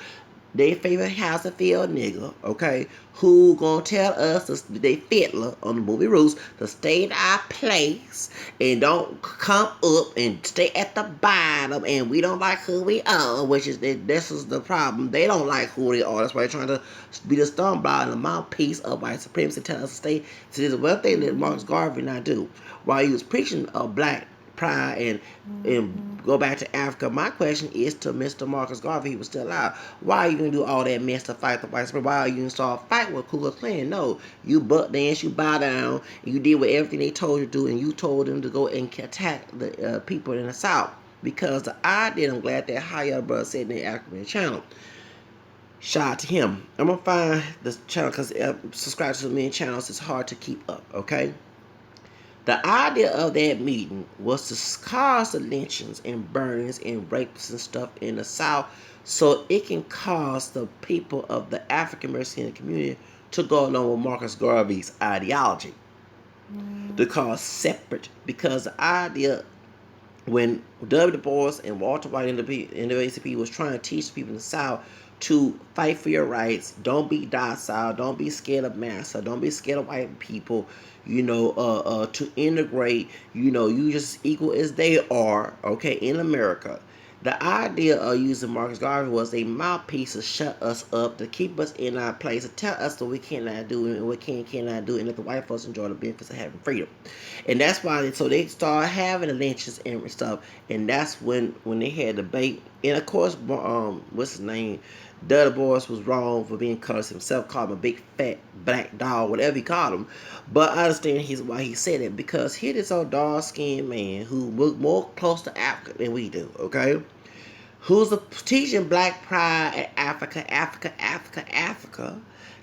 They favorite house and field nigga, okay, who gonna tell us they fiddler on the movie rules to stay in our place and don't come up and stay at the bottom, and we don't like who we are, which is this is the problem. They don't like who they are. That's why they're trying to be the stumbler and the mouthpiece of white supremacy, tell us to stay. So this is one thing that Marcus Garvey not do while he was preaching black pride and go back to Africa. My question is to Mr. Marcus Garvey, he was still alive. Why are you gonna do all that mess to fight the white supremacy? Why are you gonna start a fight with Ku Klux Klan? No, you butt dance, you bow down, and you did what everything they told you to do, and you told them to go and attack the people in the South. Because the idea, I'm glad that higher brother said in the African channel. Shout out to him. I'm gonna find this channel because subscribe to so many channels, it's hard to keep up, okay? The idea of that meeting was to cause the lynchings and burnings and rapes and stuff in the South so it can cause the people of the African American community to go along with Marcus Garvey's ideology. To cause separate, because the idea when W. Du Bois and Walter White and the NAACP was trying to teach people in the South to fight for your rights, don't be docile, don't be scared of massa, don't be scared of white people, to integrate, you just equal as they are, okay, in America. The idea of using Marcus Garvey was a mouthpiece to shut us up, to keep us in our place, to tell us what we cannot do and what cannot do, and let the white folks enjoy the benefits of having freedom. And that's why, so they started having the lynches and stuff, and that's when they had debate. And of course, what's his name? Du Bois was wrong for being cursed himself, called him a big fat black dog, whatever he called him. But I understand why he said it, because here this old dark-skinned man who looked more close to Africa than we do, okay? Who's teaching black pride at Africa,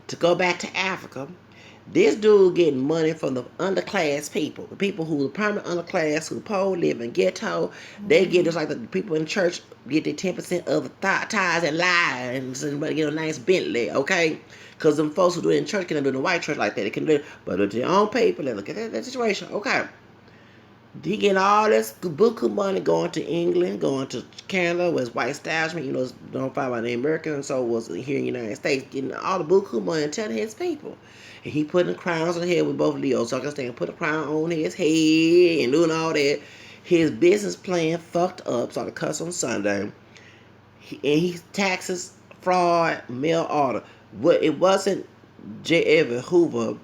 to go back to Africa. This dude getting money from the underclass people, the people who are permanent underclass, who poor, live in ghetto. They get just like the people in church get their 10% of the tithes and lies and get a nice Bentley, okay? Because them folks who do it in church can't do it in the white church like that. They can do it, but with their own people, they look at that situation, okay? He getting all this buku money going to England, going to Canada, was white establishment, it's don't find by the Americans, so was here in the United States, getting all the buku money and telling his people. And he putting crowns on the head with both Leos, so I can stand put a crown on his head and doing all that. His business plan fucked up, so I can cuss on Sunday. He's taxes, fraud, mail order. It wasn't J. Edward Hoover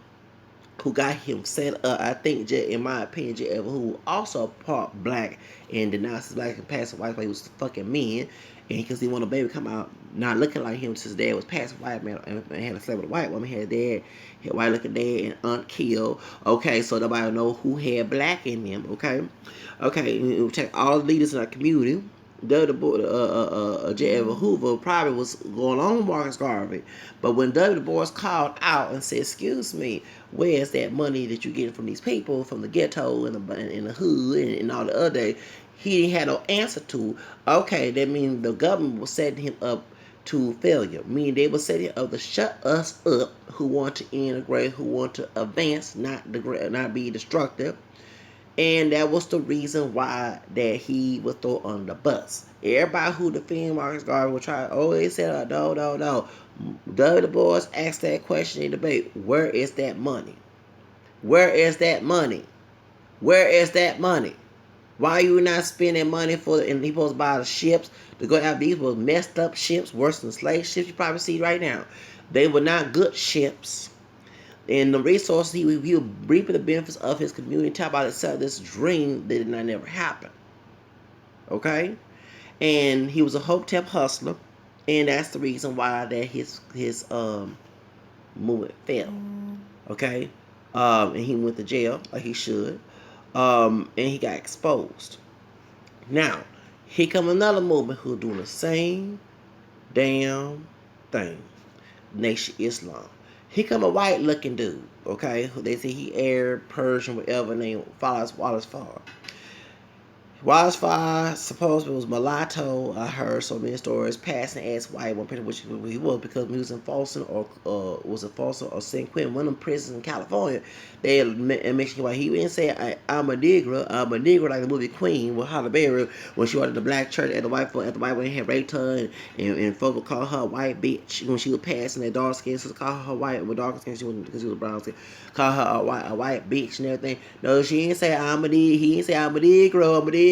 who got him set up. I think, in my opinion, J. Edward Hoover also part black and denounced his black and passed white, but he was fucking men. And because he wanted a baby come out not looking like him, since his dad was past white man and had a slave with a white woman, had dad, had white looking dad and aunt killed. Okay, so nobody know who had black in them. Okay, we take all the leaders in our community. J. Edward Hoover probably was going on with Marcus Garvey, but when W. Du Bois called out and said, "Excuse me, where's that money that you getting from these people, from the ghetto and the hood and all the other?" He didn't have no answer to. Okay, that means the government was setting him up to failure. Meaning they were setting up to shut us up, who want to integrate, who want to advance, not be destructive. And that was the reason why that he was thrown on the bus. Everybody who defended Marcus Garvey would try, they said, no. W. Du Bois asked that question in debate, where is that money? Where is that money? Where is that money? Why are you not spending money and he supposed to buy the ships to go out? These were messed up ships, worse than slave ships you probably see right now. They were not good ships. And the resources he was reaping the benefits of his community. Talk about this dream that did not never happen. Okay? And he was a Hotep hustler. And that's the reason why that his movement failed. Okay? And he went to jail like he should. And he got exposed. Now, here come another movement who's doing the same damn thing. Nation Islam. Here come a white looking dude, okay? They say he Arab, Persian, whatever name, follows Wallace Farr. Wildfire supposedly was mulatto. I heard so many stories. Passing as white, one person which he was because he was in Folsom or was it Folsom or San Quentin, one of them prisons in California. They mentioned why he didn't say I'm a Negro. I'm a Negro like the movie Queen with Halle Berry when she went to the black church at the white woman had raped her and folks would call her a white bitch when she was passing that dark skin. So call her white with dark skin. She was because she was brown skin. Call her a white bitch and everything. No, she didn't say I'm a Negro. He didn't say I'm a Negro. I'm a Negro.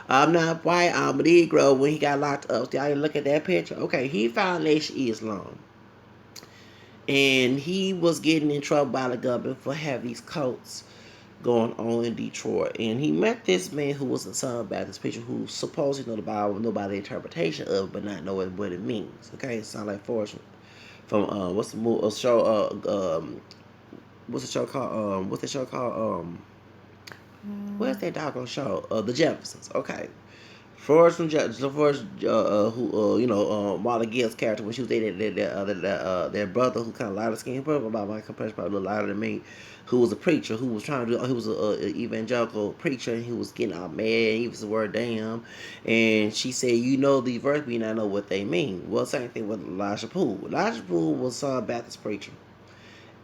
I'm not white. I'm a Negro. When he got locked up, y'all didn't look at that picture. Okay, he found Nation Islam, and he was getting in trouble by the government for having these cults going on in Detroit. And he met this man who was a Southern Baptist preacher who supposedly know the Bible, know about the interpretation of it, but not know what it means. Okay, it sounds like Forrest from what's the movie, show? What's the show called? What's the show called? Where's that doggone show? The Jeffersons. Okay. Forrest from Forrest, who Marla Gill's character when she was dating their brother who kind of lighter skinned, probably about my complexion, probably a little lighter than me, who was a preacher who was trying to do, he was a evangelical preacher and he was getting all mad. He used the word damn, and she said, "You know these verses, but you not know what they mean." Well, same thing with Elijah Poole. Elijah Poole was a Baptist preacher,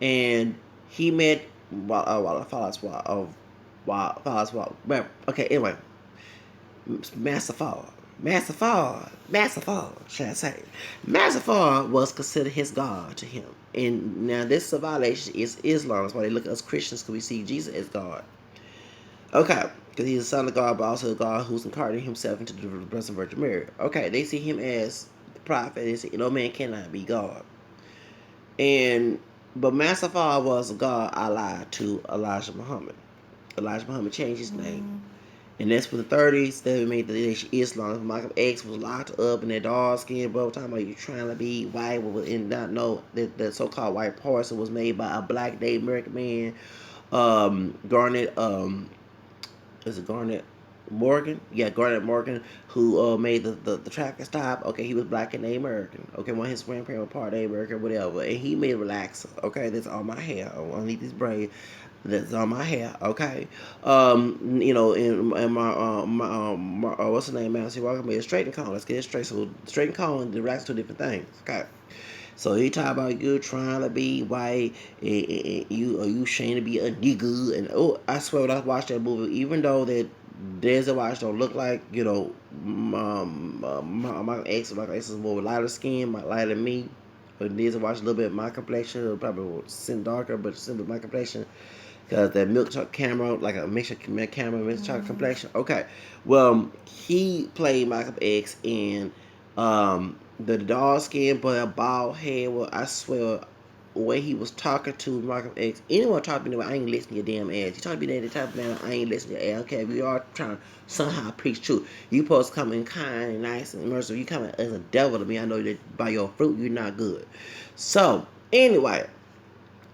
and he met okay, anyway, Massafar, should I say. Massafar was considered his God to him. And now this violation is Islam. That's why they look at us Christians because we see Jesus as God. Okay, because he's the son of God, but also God who's incarnated himself into the Blessed Virgin Mary. Okay, they see him as the prophet. They say, no man cannot be God. But Massafar was God Allah to Elijah Muhammad. Elijah Muhammad changed his name. And that's for the 30s. They made the nation Islam. Malcolm X was locked up in that dark skin, bro. Talking about you trying to be white and not know that the so-called white parson was made by a black Native American man, Garnet. Is it Garnet Morgan? Yeah, Garnet Morgan, who made the traffic stop. Okay, he was black and Native American. Okay, one of his grandparents were part Native American, whatever. And he made a relaxer. Okay, that's all my hair. I need this braid. That's on my hair, okay. In my what's the name, man? See, welcome me a straight and cone. Let's get it straight. So straight and cone and relax two different things, okay. So he talk about you trying to be white, and you ashamed to be a nigga, and I swear when I watched that movie, even though that Denzel Washington don't look like my ex is more lighter skin, lighter than me. But Denzel Washington a little bit my complexion, probably sin darker, but simply my complexion. Because that milk chocolate camera, like a mixture camera, milk chocolate complexion. Okay. Well, he played Malcolm X in the dark skin, but a bald head. Well, I swear, the way he was talking to Malcolm X, anyone talking to me, I ain't listening to your damn ass. You talking to me that type of man, I ain't listening to your ass. Okay, we are trying to somehow preach truth. You supposed to come in kind and nice and merciful. You coming as a devil to me. I know that by your fruit, you're not good. So, anyway.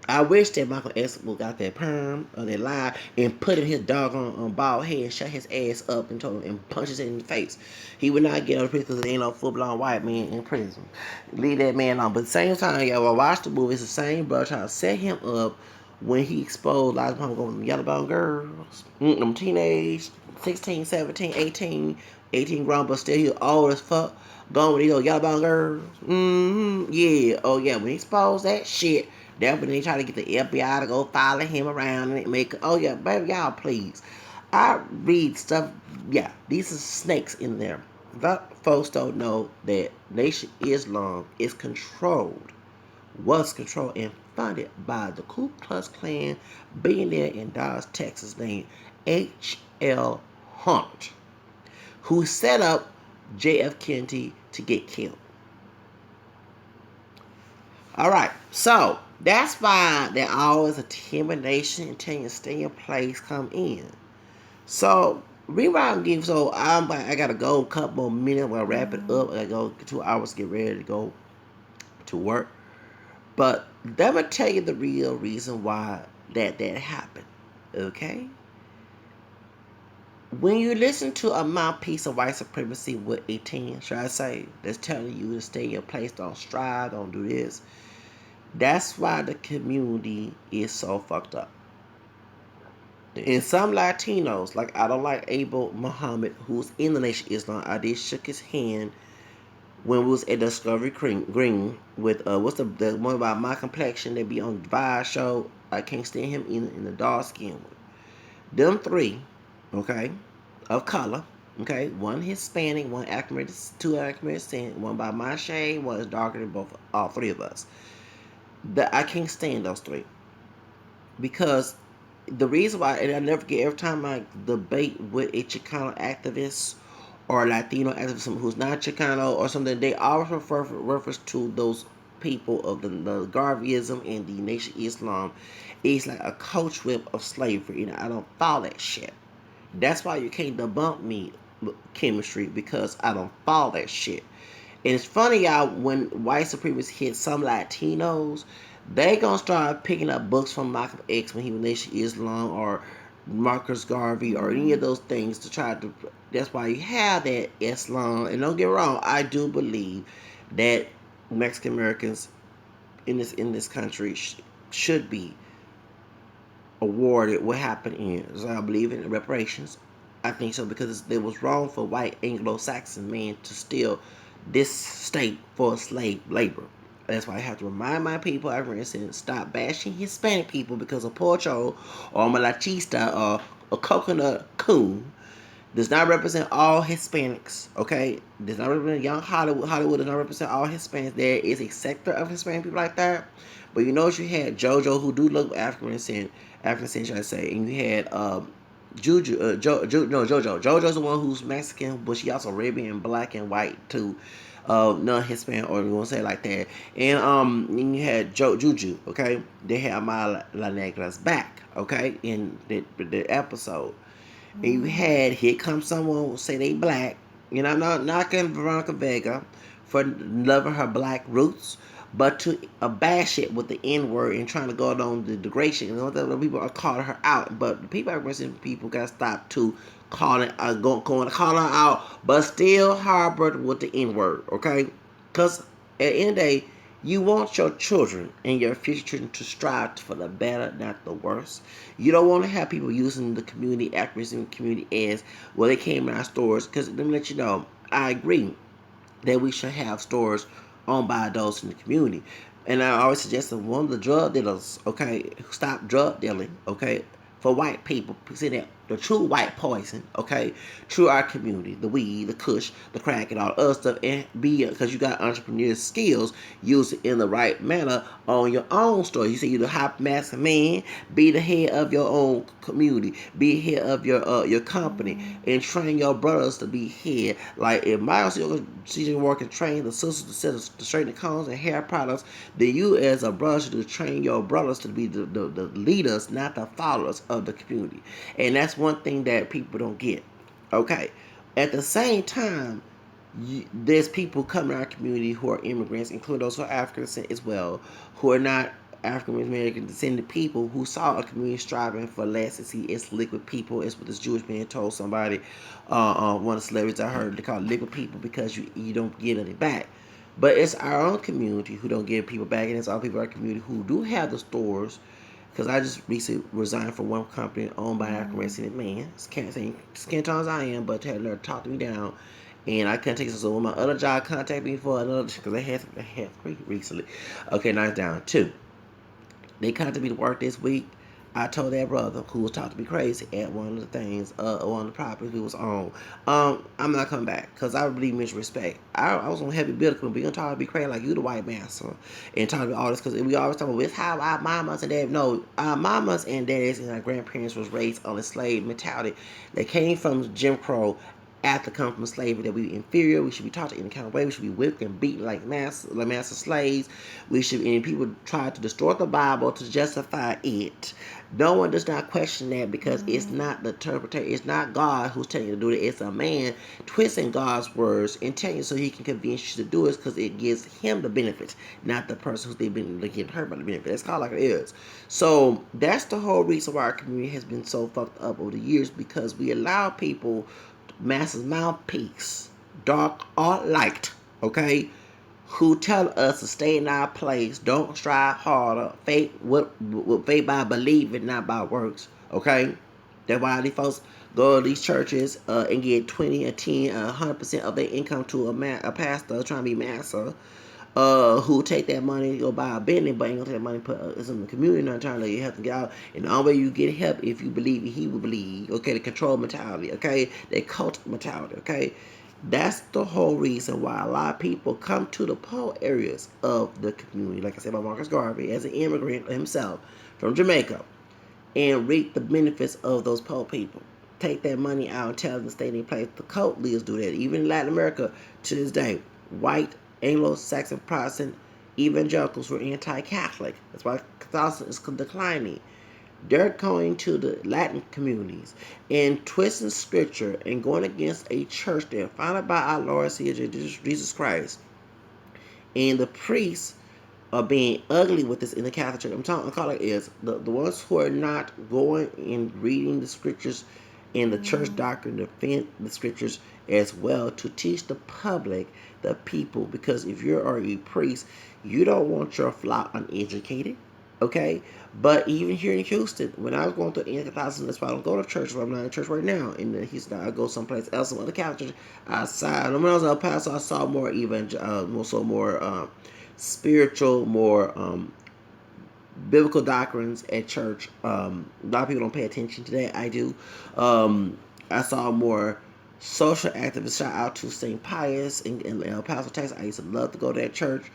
I wish that Michael X would got that perm or that lie and put in his doggone bald head and shut his ass up and told him and punches it in the face. He would not get out of prison because there ain't no full-blown white man in prison. Leave that man alone. But at the same time, y'all watch the movie. It's the same brother trying to set him up when he exposed Elijah Muhammad going to them yellow-bone girls, them teenage, 16, 17, 18 grown, but still he old as fuck. Going with these yellow-bone girls. Yeah. Oh, yeah. When he exposed that shit, that's when they try to get the FBI to go follow him around and make. Oh yeah, baby, y'all please. I read stuff. Yeah, these are snakes in there. But folks don't know that Nation Islam is controlled, was controlled and funded by the Ku Klux Klan billionaire in Dallas, Texas, named H.L. Hunt, who set up J.F. Kennedy to get killed. All right, so that's why there always intimidation and telling you to stay in place come in. So rewind give. So I gotta go a couple more minutes. I'll wrap it up. I go 2 hours to get ready to go to work. But let me tell you the real reason why that happened. Okay. When you listen to a mouthpiece of white supremacy with a 10, should I say, that's telling you to stay in your place, don't strive, don't do this. That's why the community is so fucked up. And some Latinos, like I don't like Abel Muhammad, who's in the Nation of Islam. I did shook his hand when we was at Discovery Green with what's the one about my complexion that be on Vibe show. I can't stand him in the dark skin one. Them three, okay, of color, okay, one Hispanic, one African American, two African American, one by my shade, one is darker than both all three of us. That I can't stand those three because the reason why, and I never forget every time I debate with a Chicano activist or a Latino activist who's not Chicano or something, they always refer reference to those people of the Garveyism and the Nation of Islam. It's like a coach whip of slavery, and I don't follow that shit. That's why you can't debunk me chemistry because I don't follow that shit. And it's funny, y'all, when white supremacists hit some Latinos, they gonna start picking up books from Malcolm X when he was Nation of Islam or Marcus Garvey or any of those things to try to. That's why you have that Islam. And don't get me wrong, I do believe that Mexican Americans in this country should be awarded what happened in. So I believe in reparations. I think so because it was wrong for white Anglo-Saxon men to steal this state for slave labor. That's why I have to remind my people, I stop bashing Hispanic people because a pocho or a malachista or a coconut coon does not represent all Hispanics, okay? Does not represent young Hollywood. Hollywood does not represent all Hispanics. There is a sector of Hispanic people like that. But you know, you had JoJo, who do look African descent, should I say, and you had Juju, no, JoJo. JoJo's the one who's Mexican, but she also Arabian, black, and white too. Non-Hispanic, or you want to say it like that. And you had Juju, okay? They had my La Negra's back, okay, in the episode. And you had Here Comes Someone who say they black. You know, I'm not knocking Veronica Vega for loving her black roots, but to bash it with the N word and trying to go on the degradation. You know, the people are calling her out, but the people representing people got to stop to calling, going to call her out, but still harbored with the N word, okay? Because at the end of the day, you want your children and your future children to strive for the better, not the worse. You don't want to have people using the community, activism community as, well, they came in our stores. Because let me let you know, I agree that we should have stores owned by adults in the community. And I always suggest that one of the drug dealers, okay, stop drug dealing, okay, for white people. See that the true white poison, okay, true our community, the weed, the kush, the crack, and all the other stuff, and be because you got entrepreneurial skills, use it in the right manner on your own store. You say you're the hot master man, be the head of your own community, be head of your company, and train your brothers to be head. Like if my season work and train the sisters to straighten the cones and hair products, then you as a brother should train your brothers to be the leaders, not the followers of the community. And that's one thing that people don't get. Okay. At the same time, there's people coming to our community who are immigrants, including those who are African descent as well, who are not African American descended people who saw a community striving for less and see it's liquid people. It's what this Jewish man told somebody, one of the celebrities I heard, they call it liquid people because you don't get any back. But it's our own community who don't give people back, and it's our people in our community who do have the stores. Because I just recently resigned from one company owned by an African American man. Can't say skin tone as I am, but had to talk me down. And I couldn't take it. So when my other job contacted me for another, because I had three recently. Okay, now it's down two. They contacted me to work this week. I told that brother who was talking to me crazy at one of the things, one of the properties we was on, I'm not coming back because I really misrespect. I was on heavy biblical, but you gonna talk to me crazy like you the white master and talk about all this because we always talk about it's how our mamas and dad. No, our mamas and daddies and our grandparents was raised on a slave mentality. They came from Jim Crow. After come from slavery, that we inferior, we should be taught in any kind of way, we should be whipped and beaten like master slaves. We should, and people try to distort the Bible to justify it. No one does not question that because it's not the interpreter, it's not God who's telling you to do it. It's a man twisting God's words and telling you so he can convince you to do it because it gives him the benefits, not the person who's been getting hurt by the benefit. That's called like it is. So that's the whole reason why our community has been so fucked up over the years because we allow people master's mouthpiece, dark or light, okay, who tell us to stay in our place, don't strive harder, faith by believing, not by works, okay? That's why these folks go to these churches and get 20 or 10 100% of their income to a pastor trying to be master, who take that money to go buy a business, but ain't gonna take that money and put it in the community, not trying to let you help them get out. And the only way you get help if you believe he will believe. Okay, the control mentality. Okay, the cult mentality. Okay, that's the whole reason why a lot of people come to the poor areas of the community. Like I said, by Marcus Garvey, as an immigrant himself from Jamaica, and reap the benefits of those poor people. Take that money out and tell them to stay in their place. The cult leaders do that. Even in Latin America to this day, white Anglo-Saxon Protestant evangelicals were anti-Catholic. That's why Catholicism is declining. They're going to the Latin communities and twisting scripture and going against a church that founded by our Lord Savior Jesus Christ. And the priests are being ugly with this in the Catholic Church. I'm calling it is the ones who are not going and reading the scriptures and the church doctrine, defend the scriptures as well to teach the public, the people. Because if you're a priest, you don't want your flock uneducated. Okay, but even here in Houston, when I was going through anti-Catholicism, that's why I don't go to church. I'm not in church right now in Houston. I go someplace else, some other Catholic church outside. When I was a pastor, I saw more more spiritual, more biblical doctrines at church. A lot of people don't pay attention to that. I do. I saw more social activists. Shout out to St. Pius and El Paso, Texas. I used to love to go to that church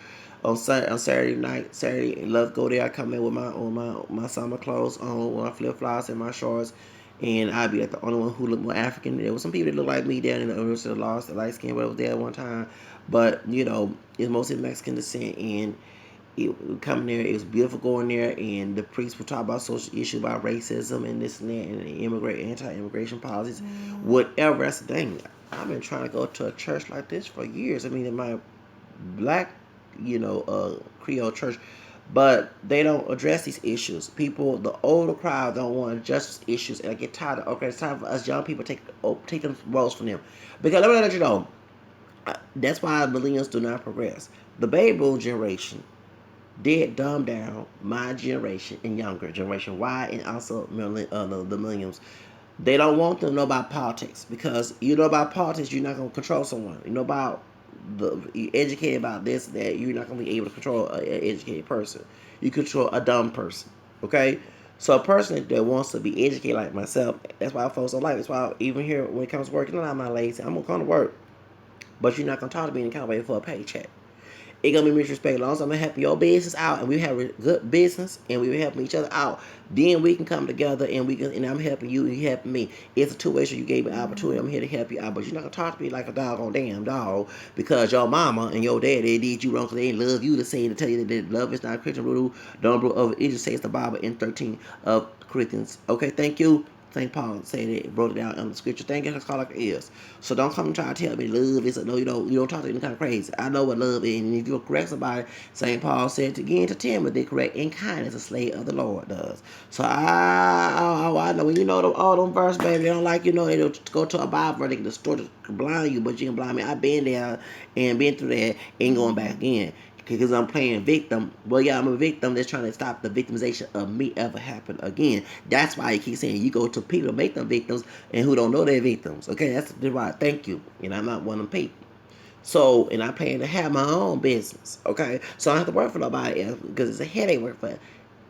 on Saturday night. Saturday, love to go there. I come in with my summer clothes on, with my flip flops and my shorts. And I'd be like the only one who looked more African. There was some people that looked like me down in the University of Lost, the light skin, but I was there at one time. But it's mostly Mexican descent, and coming there, it was beautiful going there, and the priests would talk about social issues, about racism and this and that, and anti-immigration policies, whatever. That's the thing. I've been trying to go to a church like this for years. I mean, in my black, Creole church, but they don't address these issues. People, the older crowd, don't want justice issues, and I get tired of. Okay, it's time for us young people to take them roles from them, because let me let you know. That's why millennials do not progress. The baby boom generation did dumb down my generation and younger generation Y, and also the millennials. They don't want them to know about politics, because you know about politics, you're not going to control someone. You know about you're educated about this, that, you're not going to be able to control an educated person. You control a dumb person. Okay, so a person that wants to be educated like myself, that's why folks don't like. That's why even here when it comes to work, I'm not lazy. I'm gonna come to work, but you're not gonna talk to me and kind of wait for a paycheck. It's gonna be mutual respect. As long as I'm helping your business out, and we have a good business, and we helping each other out, then we can come together, and and I'm helping you, and you helping me. It's a two-way street. You gave me an opportunity. I'm here to help you out, but you're not gonna talk to me like a dog on damn dog, because your mama and your daddy did you wrong, because they ain't love you to say to tell you that love is not Christian rule. Don't bro of it just says the Bible in 13 of Corinthians. Okay, thank you. St. Paul said it, wrote it down in the scripture. Thank you, that's called like it is. So don't come and try to tell me love is no, you don't talk to me kind of crazy. I know what love is, and if you're correct somebody, St. Paul said again to Timothy, correct in kindness, a slave of the Lord does. So I know when all them verse, baby, they don't like they don't go to a Bible where they can distort it, blind you, but you can blind me. I've been there and been through that, and going back again. Because I'm playing victim. Well, yeah, I'm a victim that's trying to stop the victimization of me ever happen again. That's why I keep saying you go to people, make them victims, and who don't know they're victims. Okay, that's the right. Thank you. And I'm not one of them people. So, and I plan to have my own business. Okay, so I don't have to work for nobody else, because it's a headache work for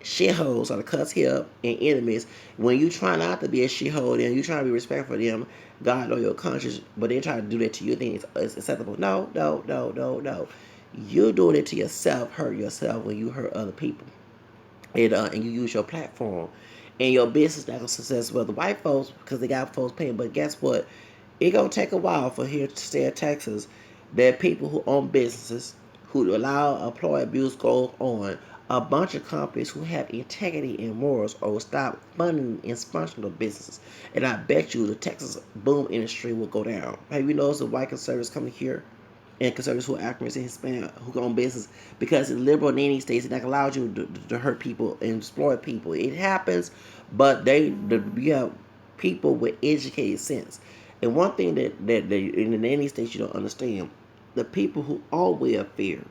shitholes or the cuss here and enemies. When you try not to be a shithole and you try to be respectful for them, God know your conscience, but they try to do that to you. Think it's acceptable? No, no, no, no, no. You're doing it to yourself, hurt yourself when you hurt other people. And you use your platform. And your business not going to success well. The white folks, because they got folks paying, but guess what? It's going to take a while for here to stay in Texas. There are people who own businesses, who allow employee abuse goes on. A bunch of companies who have integrity and morals or will stop funding and sponsoring the businesses. And I bet you the Texas boom industry will go down. Have you noticed the white conservatives coming here? And conservatives who are Africans and Hispanic who own business, because in liberal in any states, it allows you to hurt people and exploit people. It happens, but you have people with educated sense. And one thing that in any states you don't understand, the people who own welfare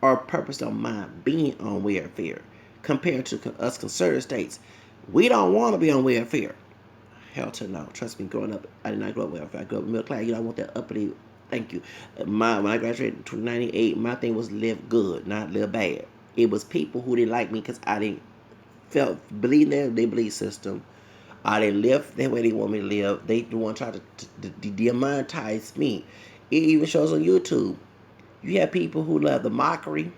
are purpose don't mind being on welfare compared to us conservative states. We don't want to be on welfare. Hell to no. Trust me, growing up, I did not grow up welfare. I grew up middle class. I want that uppity. Thank you. When I graduated in 1998, my thing was live good, not live bad. It was people who didn't like me because I didn't believe in their belief system. I didn't live the way they want me to live. They want to try to demonetize me. It even shows on YouTube. You have people who love the mockery,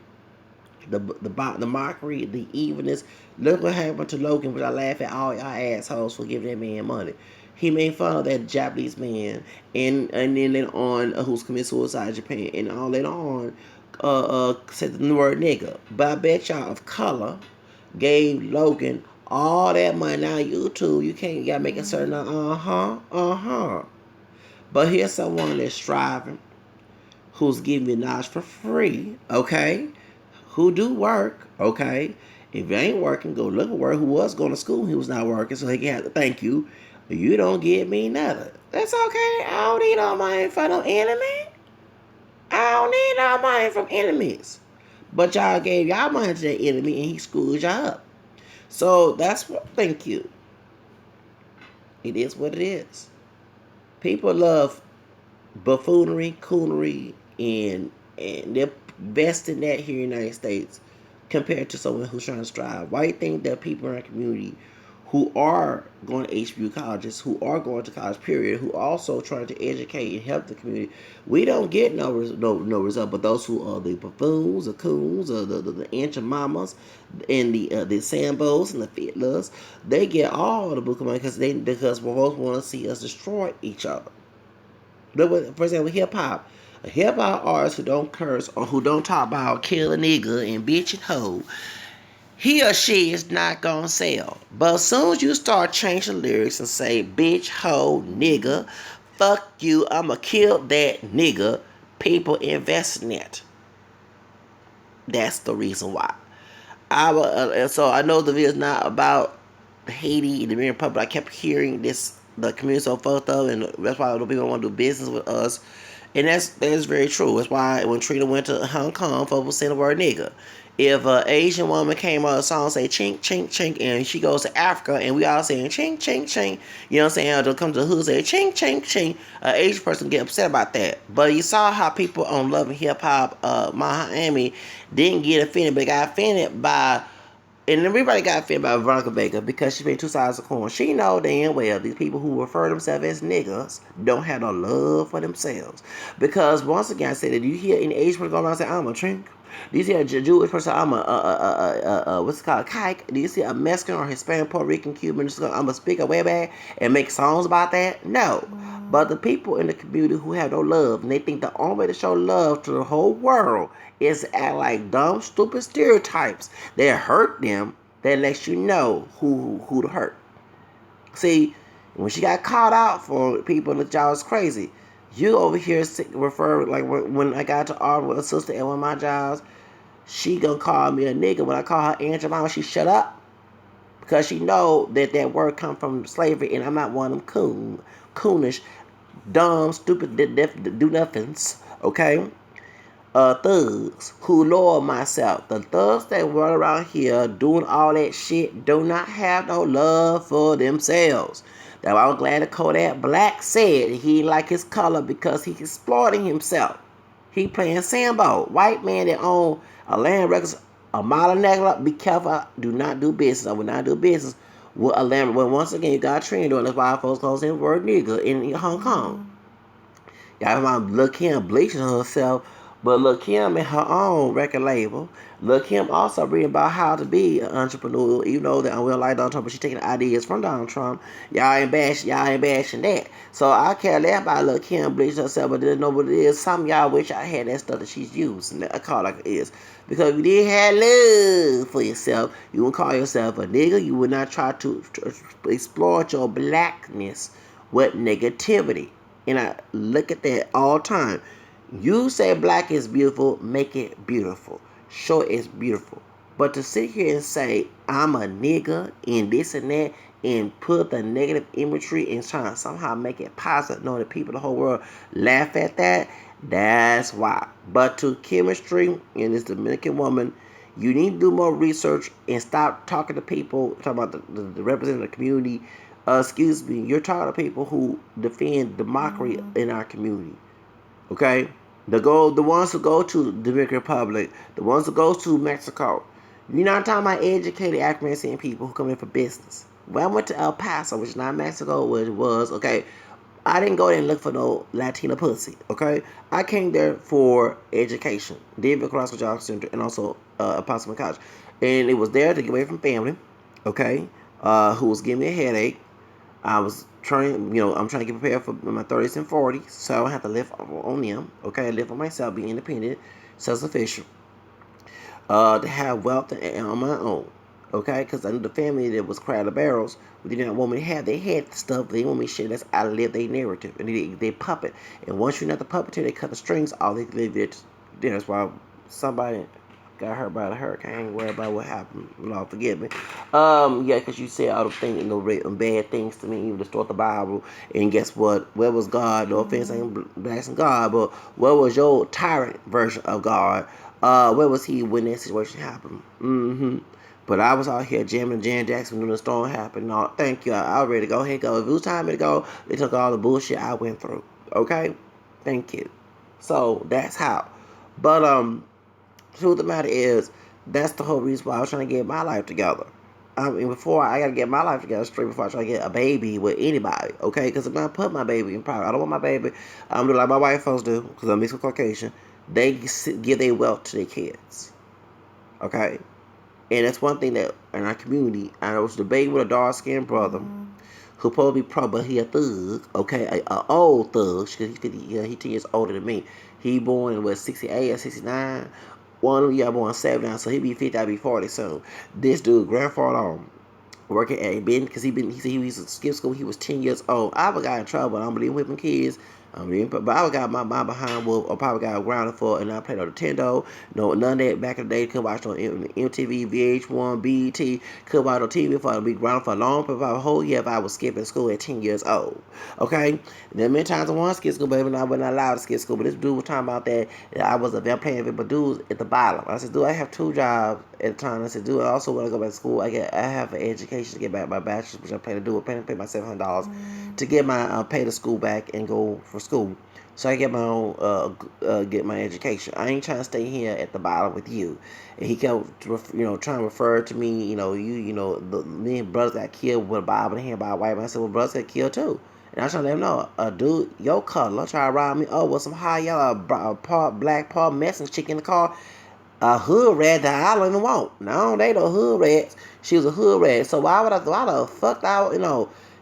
the mockery, the evilness. Look what happened to Logan, which I laugh at all y'all assholes for giving that man money. He made fun of that Japanese man, and then later on, who's committed suicide in Japan, and all later on, said the word nigga. But I bet y'all of color gave Logan all that money. Now YouTube, you gotta make a certain But here's someone that's striving, who's giving you knowledge for free, okay? Who do work, okay? If you ain't working, go look at work. Who was going to school, he was not working, so he can have to thank you. You don't give me nothing. That's okay. I don't need no money from no enemy. I don't need no money from enemies. But y'all gave y'all money to the enemy and he screwed y'all up. So that's what, thank you. It is what it is. People love buffoonery, coonery, and they're best in that here in the United States compared to someone who's trying to strive. Why do you think that people in our community who are going to HBU colleges, who are going to college period, who also trying to educate and help the community, we don't get no result, but those who are the buffoons, the coons, the ancient mamas, and the sambos and the fiddlers, they get all the book of money because most want to see us destroy each other. For example, hip hop. A hip hop artist who don't curse or who don't talk about kill a nigga and bitch and hoe, he or she is not gonna sell. But as soon as you start changing lyrics and say bitch, hoe, nigga, fuck you, I'ma kill that nigga, people invest in it. That's the reason why. So I know the video is not about Haiti and the Dominican Republic. I kept hearing this, the community so fucked up, and that's why people want to do business with us. And that's very true. That's why when Trina went to Hong Kong, folks was saying the word nigga. If an Asian woman came on a song say chink, chink, chink, and she goes to Africa and we all saying chink, chink, chink, you know what I'm saying? They'll come to the hood say chink, chink, chink. An Asian person get upset about that. But you saw how people on Love and Hip Hop, Miami, didn't get offended, but got offended by, and everybody got offended by Veronica Vega because she made two sides of corn. She know damn well these people who refer themselves as niggas don't have no love for themselves. Because once again, I said that you hear an Asian person go around and say, I'm a drink. Do you see a Jewish person? I'm what's it called? Kike. Do you see a Mexican or Hispanic, Puerto Rican, Cuban? I'm a speaker way back and make songs about that? No. But the people in the community who have no love, and they think the only way to show love to the whole world is to act like dumb, stupid stereotypes that hurt them, that lets you know who to hurt. See, when she got caught out for people that y'all was crazy, you over here refer, like when I got to argue with a sister at one of my jobs, she gonna call me a nigga. When I call her Aunt Mama, she shut up. Because she know that word come from slavery, and I'm not one of them coonish, dumb, stupid, do nothings, okay? Thugs who lower myself. The thugs that run around here doing all that shit do not have no love for themselves. That's why I'm glad that Kodak Black said he didn't like his color because he's exploiting himself. He playing Sambo. White man that own a land records, a model necklace. Be careful. Do not do business. I will not do business with a land. Well, once again, you got a trend doing. That's why folks call him word nigga in Hong Kong. Y'all about Lil' Kim bleaching herself. But Lil' Kim in her own record label. Lil' Kim also reading about how to be an entrepreneur, even though that we don't like Donald Trump, but she's taking ideas from Donald Trump. Y'all ain't bashing that. So I care less about Lil' Kim bleaching herself, but didn't know what it is. Some of y'all wish I had that stuff that she's using. I call it like it is. Because if you didn't have love for yourself, you would call yourself a nigga. You would not try to exploit your blackness with negativity. And I look at that all the time. You say black is beautiful, make it beautiful. Show it's beautiful. But to sit here and say, I'm a nigga and this and that, and put the negative imagery and try to somehow make it positive, knowing that people, the whole world, laugh at that, that's why. But to chemistry and this Dominican woman, you need to do more research and stop talking to people, talking about the representative community, excuse me, you're talking to people who defend the mockery in our community. Okay? The ones who go to the Dominican Republic, the ones who go to Mexico. You're not talking about educated African American people who come in for business. When I went to El Paso, which is not Mexico, which was, okay, I didn't go there and look for no Latina pussy, okay? I came there for education. David Carrasco Job Center and also Apostle College. And it was there to get away from family, okay? Who was giving me a headache. I was trying, I'm trying to get prepared for my 30s and 40s, so I don't have to live on them, okay? I live on myself, be independent, self-sufficient, to have wealth on my own, okay? Because I knew the family that was crowded barrels, but they didn't want me to have. They had stuff, they want me to share. That's how to live their narrative, and they puppet. And once you're not the puppeteer, they cut the strings, all they live it. That's why somebody got hurt by the hurricane. I ain't worried about what happened. Lord forgive me. Yeah, because you said all the things, bad things to me. You distort the Bible, and guess what? Where was God? No offense, I ain't blasting God, but where was your tyrant version of God? Where was he when that situation happened? But I was out here jamming Jan Jackson when the storm happened. No, thank you. I was ready to go ahead and go. If it was time to go, they took all the bullshit I went through. Okay? Thank you. So that's how. But truth of the matter is, that's the whole reason why I was trying to get my life together. I mean, before I gotta get my life together straight before I try to get a baby with anybody, okay? Because if I put my baby in private, I don't want my baby. I'm doing like my white folks do, because I'm mixed with Caucasian. They give their wealth to their kids, okay? And that's one thing that in our community, I was debating with a dark skinned brother who probably but he a thug, okay, a old thug, because he's 50, he 10 years older than me. He born in what 68 or 69. One of y'all born 79, so he be 50, I be 40 soon. This dude, grandfather, working at Ben, because he said he used to skip school. He was 10 years old. I would got in trouble. I don't believe whipping kids. But I would got my behind whoop, or probably got grounded for, and I played on Nintendo. No, none of that back in the day. Could watch on MTV, VH1, BET. Could watch on TV for be grounded for a long, about a whole year if I was skipping school at 10 years old. Okay, there many times I wanted to skip school, but I wasn't allowed to skip school. But this dude was talking about that I was a vampire playing it, but dude was at the bottom. I said, dude, I have 2 jobs at the time. I said, dude, I also want to go back to school. I have an education to get back my bachelor's, which I plan to do. I plan to pay my $700 to get my pay the school back and go for school, so I get my own get my education. I ain't trying to stay here at the bottom with you. And he kept trying to refer to me. Me and brothers got killed with a Bible in hand by a white man. I said, well, brothers got killed too. And I was trying to let him know, dude, your color try to rob me with some high yellow black Paul Messing chick in the car. A hood rat that I don't even want. No, they no hood rats. She was a hood rat. So why the fuck out,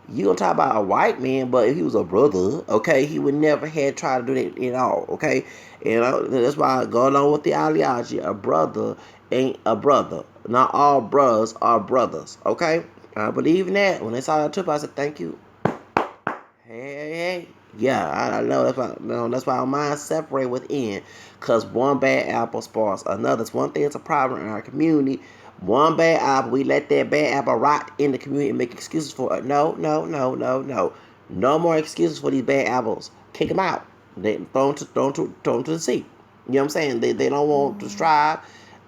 you gonna talk about a white man, but if he was a brother, okay, he would never had tried to do that at all, okay? And that's why I go along with the ideology. A brother ain't a brother. Not all brothers are brothers, okay? I believe in that. When they saw that trip, I said, thank you. Hey. Yeah, I know. That's why our minds separate within. Because one bad apple spoils another. It's one thing that's a problem in our community. One bad apple, we let that bad apple rot in the community and make excuses for it. No. No more excuses for these bad apples. Kick them out. They throw them to the sea. You know what I'm saying? They don't want to strive.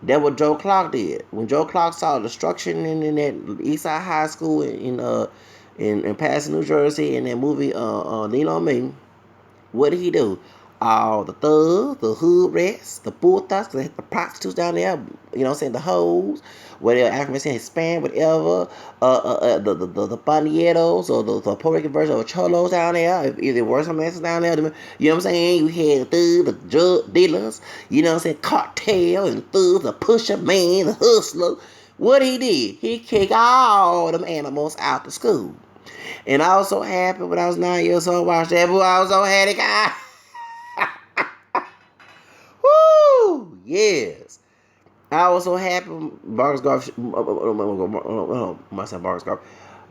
That's what Joe Clark did. When Joe Clark saw destruction in that Eastside High School in Patterson, New Jersey, in that movie Lean on Me, what did he do? All the thugs, the hood rats, the bull thugs, the prostitutes down there, the hoes, whatever, African Hispanic, whatever, the panieros, or the Puerto Rican version of cholos down there, if there were some asses down there, you know what I'm saying? You had the drug dealers, cartel and thugs, the pusher man, the hustler. What he did? He kicked all them animals out the school. And I was so happy when I was 9 years old, watched that boy. I was so happy. Woo! Yes. I was so happy. Marcus Garf. Myself, Marcus Garf.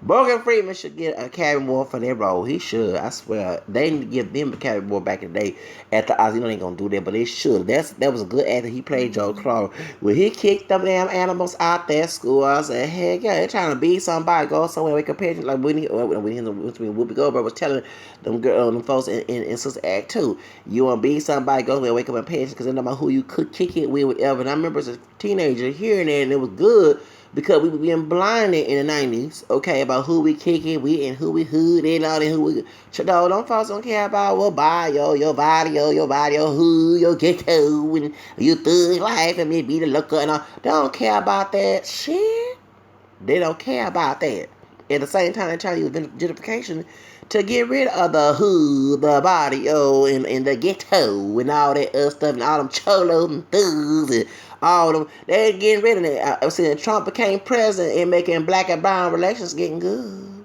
Morgan Freeman should get a Academy Award for that role. He should. I swear. They didn't give them a Academy Award back in the day at the Oz. They ain't gonna do that, but they should. That was a good actor. He played Joe Clark. When he kicked them damn animals out that school, I said, heck yeah, they're trying to be somebody, go somewhere. We compare like Whoopi Goldberg was telling them folks in Sister Act 2. You want to be somebody, go somewhere, wake up and pension, because they know about who you could kick it with, whatever. And I remember as a teenager hearing that, and it was good. because we were being blinded in the 90s, okay, about who we kicking with and who we hood and all that, who we... No, them folks don't care about what bio, your body, your hood, your ghetto, and your thug life, and me be the looker and all. They don't care about that shit. They don't care about that. At the same time, they're trying to use gentrification to get rid of the hood, the body, and the ghetto, and all that other stuff, and all them cholos and thugs, and all them. They're getting rid of it. I was saying Trump became president and making black and brown relations getting good.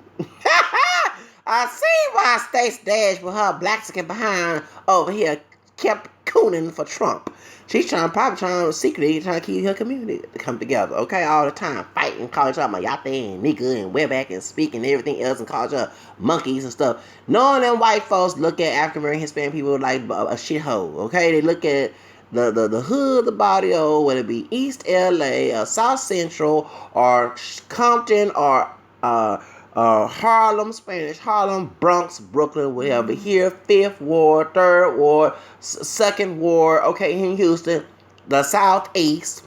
I see why Stacey Dash with her black skin behind over here kept cooning for Trump. She's probably secretly trying to keep her community to come together, okay, all the time, fighting, calling each other mayate and nigga and wetback and speaking and everything else and calling each other monkeys and stuff. Knowing them white folks look at African American Hispanic people like a shithole, okay? They look at the hood, the barrio, whether it be East LA or South Central or Compton or Harlem, Spanish Harlem, Bronx, Brooklyn, whatever. Here, 5th Ward, 3rd Ward, 2nd Ward, okay, in Houston, the Southeast,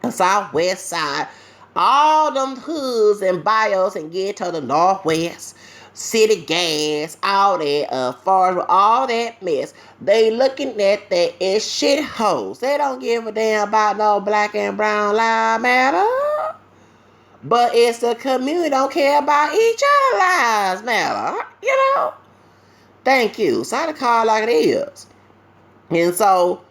the Southwest side, all them hoods and bios and get to the Northwest, city gas, all that, far as all that mess. They looking at that as shitholes. They don't give a damn about no black and brown lives matter. But it's the community don't care about each other's lives matter, Thank you. So I call it like it is. And so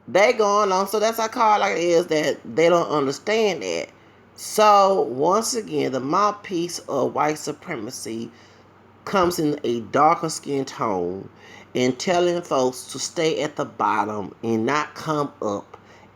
they going on. So that's how I call it like it is, that they don't understand that. So once again, the mouthpiece of white supremacy comes in a darker skin tone and telling folks to stay at the bottom and not come up.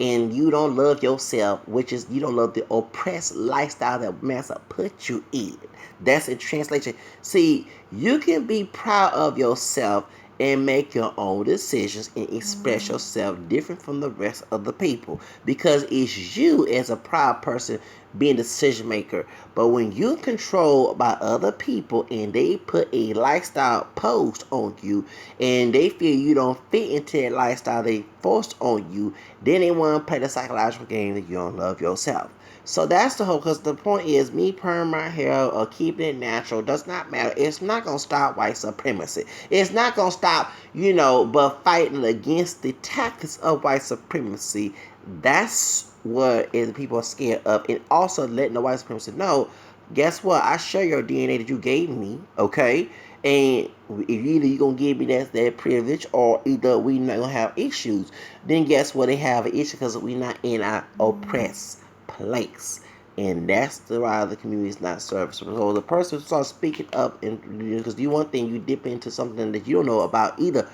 And you don't love yourself, which is you don't love the oppressed lifestyle that Master put you in. That's in translation. See, you can be proud of yourself and make your own decisions and express yourself different from the rest of the people, because it's you as a proud person being the decision maker. But when you're controlled by other people and they put a lifestyle post on you and they feel you don't fit into that lifestyle they forced on you, then they want to play the psychological game that you don't love yourself. So that's the whole, because the point is, me perm my hair or keeping it natural does not matter. It's not going to stop white supremacy. It's not going to stop, but fighting against the tactics of white supremacy. That's what is people are scared of. And also letting the white supremacy know, guess what? I share your DNA that you gave me, okay? And if either you're going to give me that privilege or either we not going to have issues, then guess what? They have an issue because we're not in our oppressed place. And that's the why the community is not serviceable. So the person starts speaking up, and because you one thing, you dip into something that you don't know about either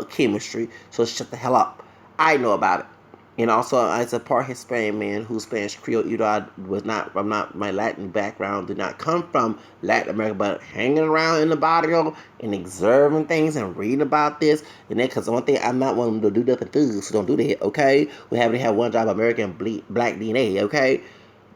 chemistry, so shut the hell up. I know about it. And also, as a part Hispanic man who's Spanish Creole, I'm not, my Latin background did not come from Latin America, but hanging around in the barrio and observing things and reading about this. And then, because one thing, I'm not one to do nothing to, so don't do that, okay? We happen to have one job, American black DNA, okay?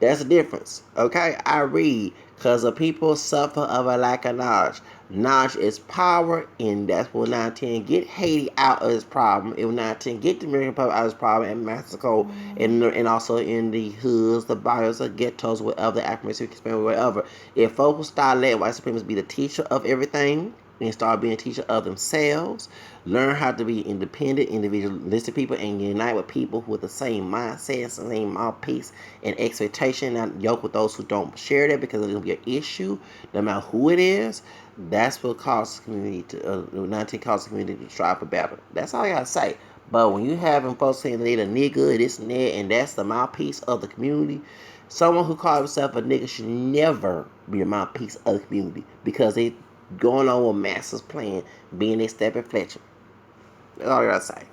That's the difference, okay? I read, because the people suffer of a lack of knowledge. Knowledge is power, and that's what 19 get Haiti out of this problem. It will 19 get the American public out of this problem, and Mexico, and also in the hoods, the barrios, the ghettos, whatever, the African American, whatever. If folks will start letting white supremacists be the teacher of everything, and start being a teacher of themselves, learn how to be independent, individualistic people, and unite with people with the same mindset, same mouthpiece, and expectation, not yoke with those who don't share that, because it's going to be an issue, no matter who it is. That's what causes the community causes the community to strive for better. That's all I gotta say. But when you having folks saying they're a nigga, this and that, and that's the mouthpiece of the community, someone who calls himself a nigga should never be a mouthpiece of the community, because they going on with Master's plan, being a stepping Fletcher. That's all I gotta say.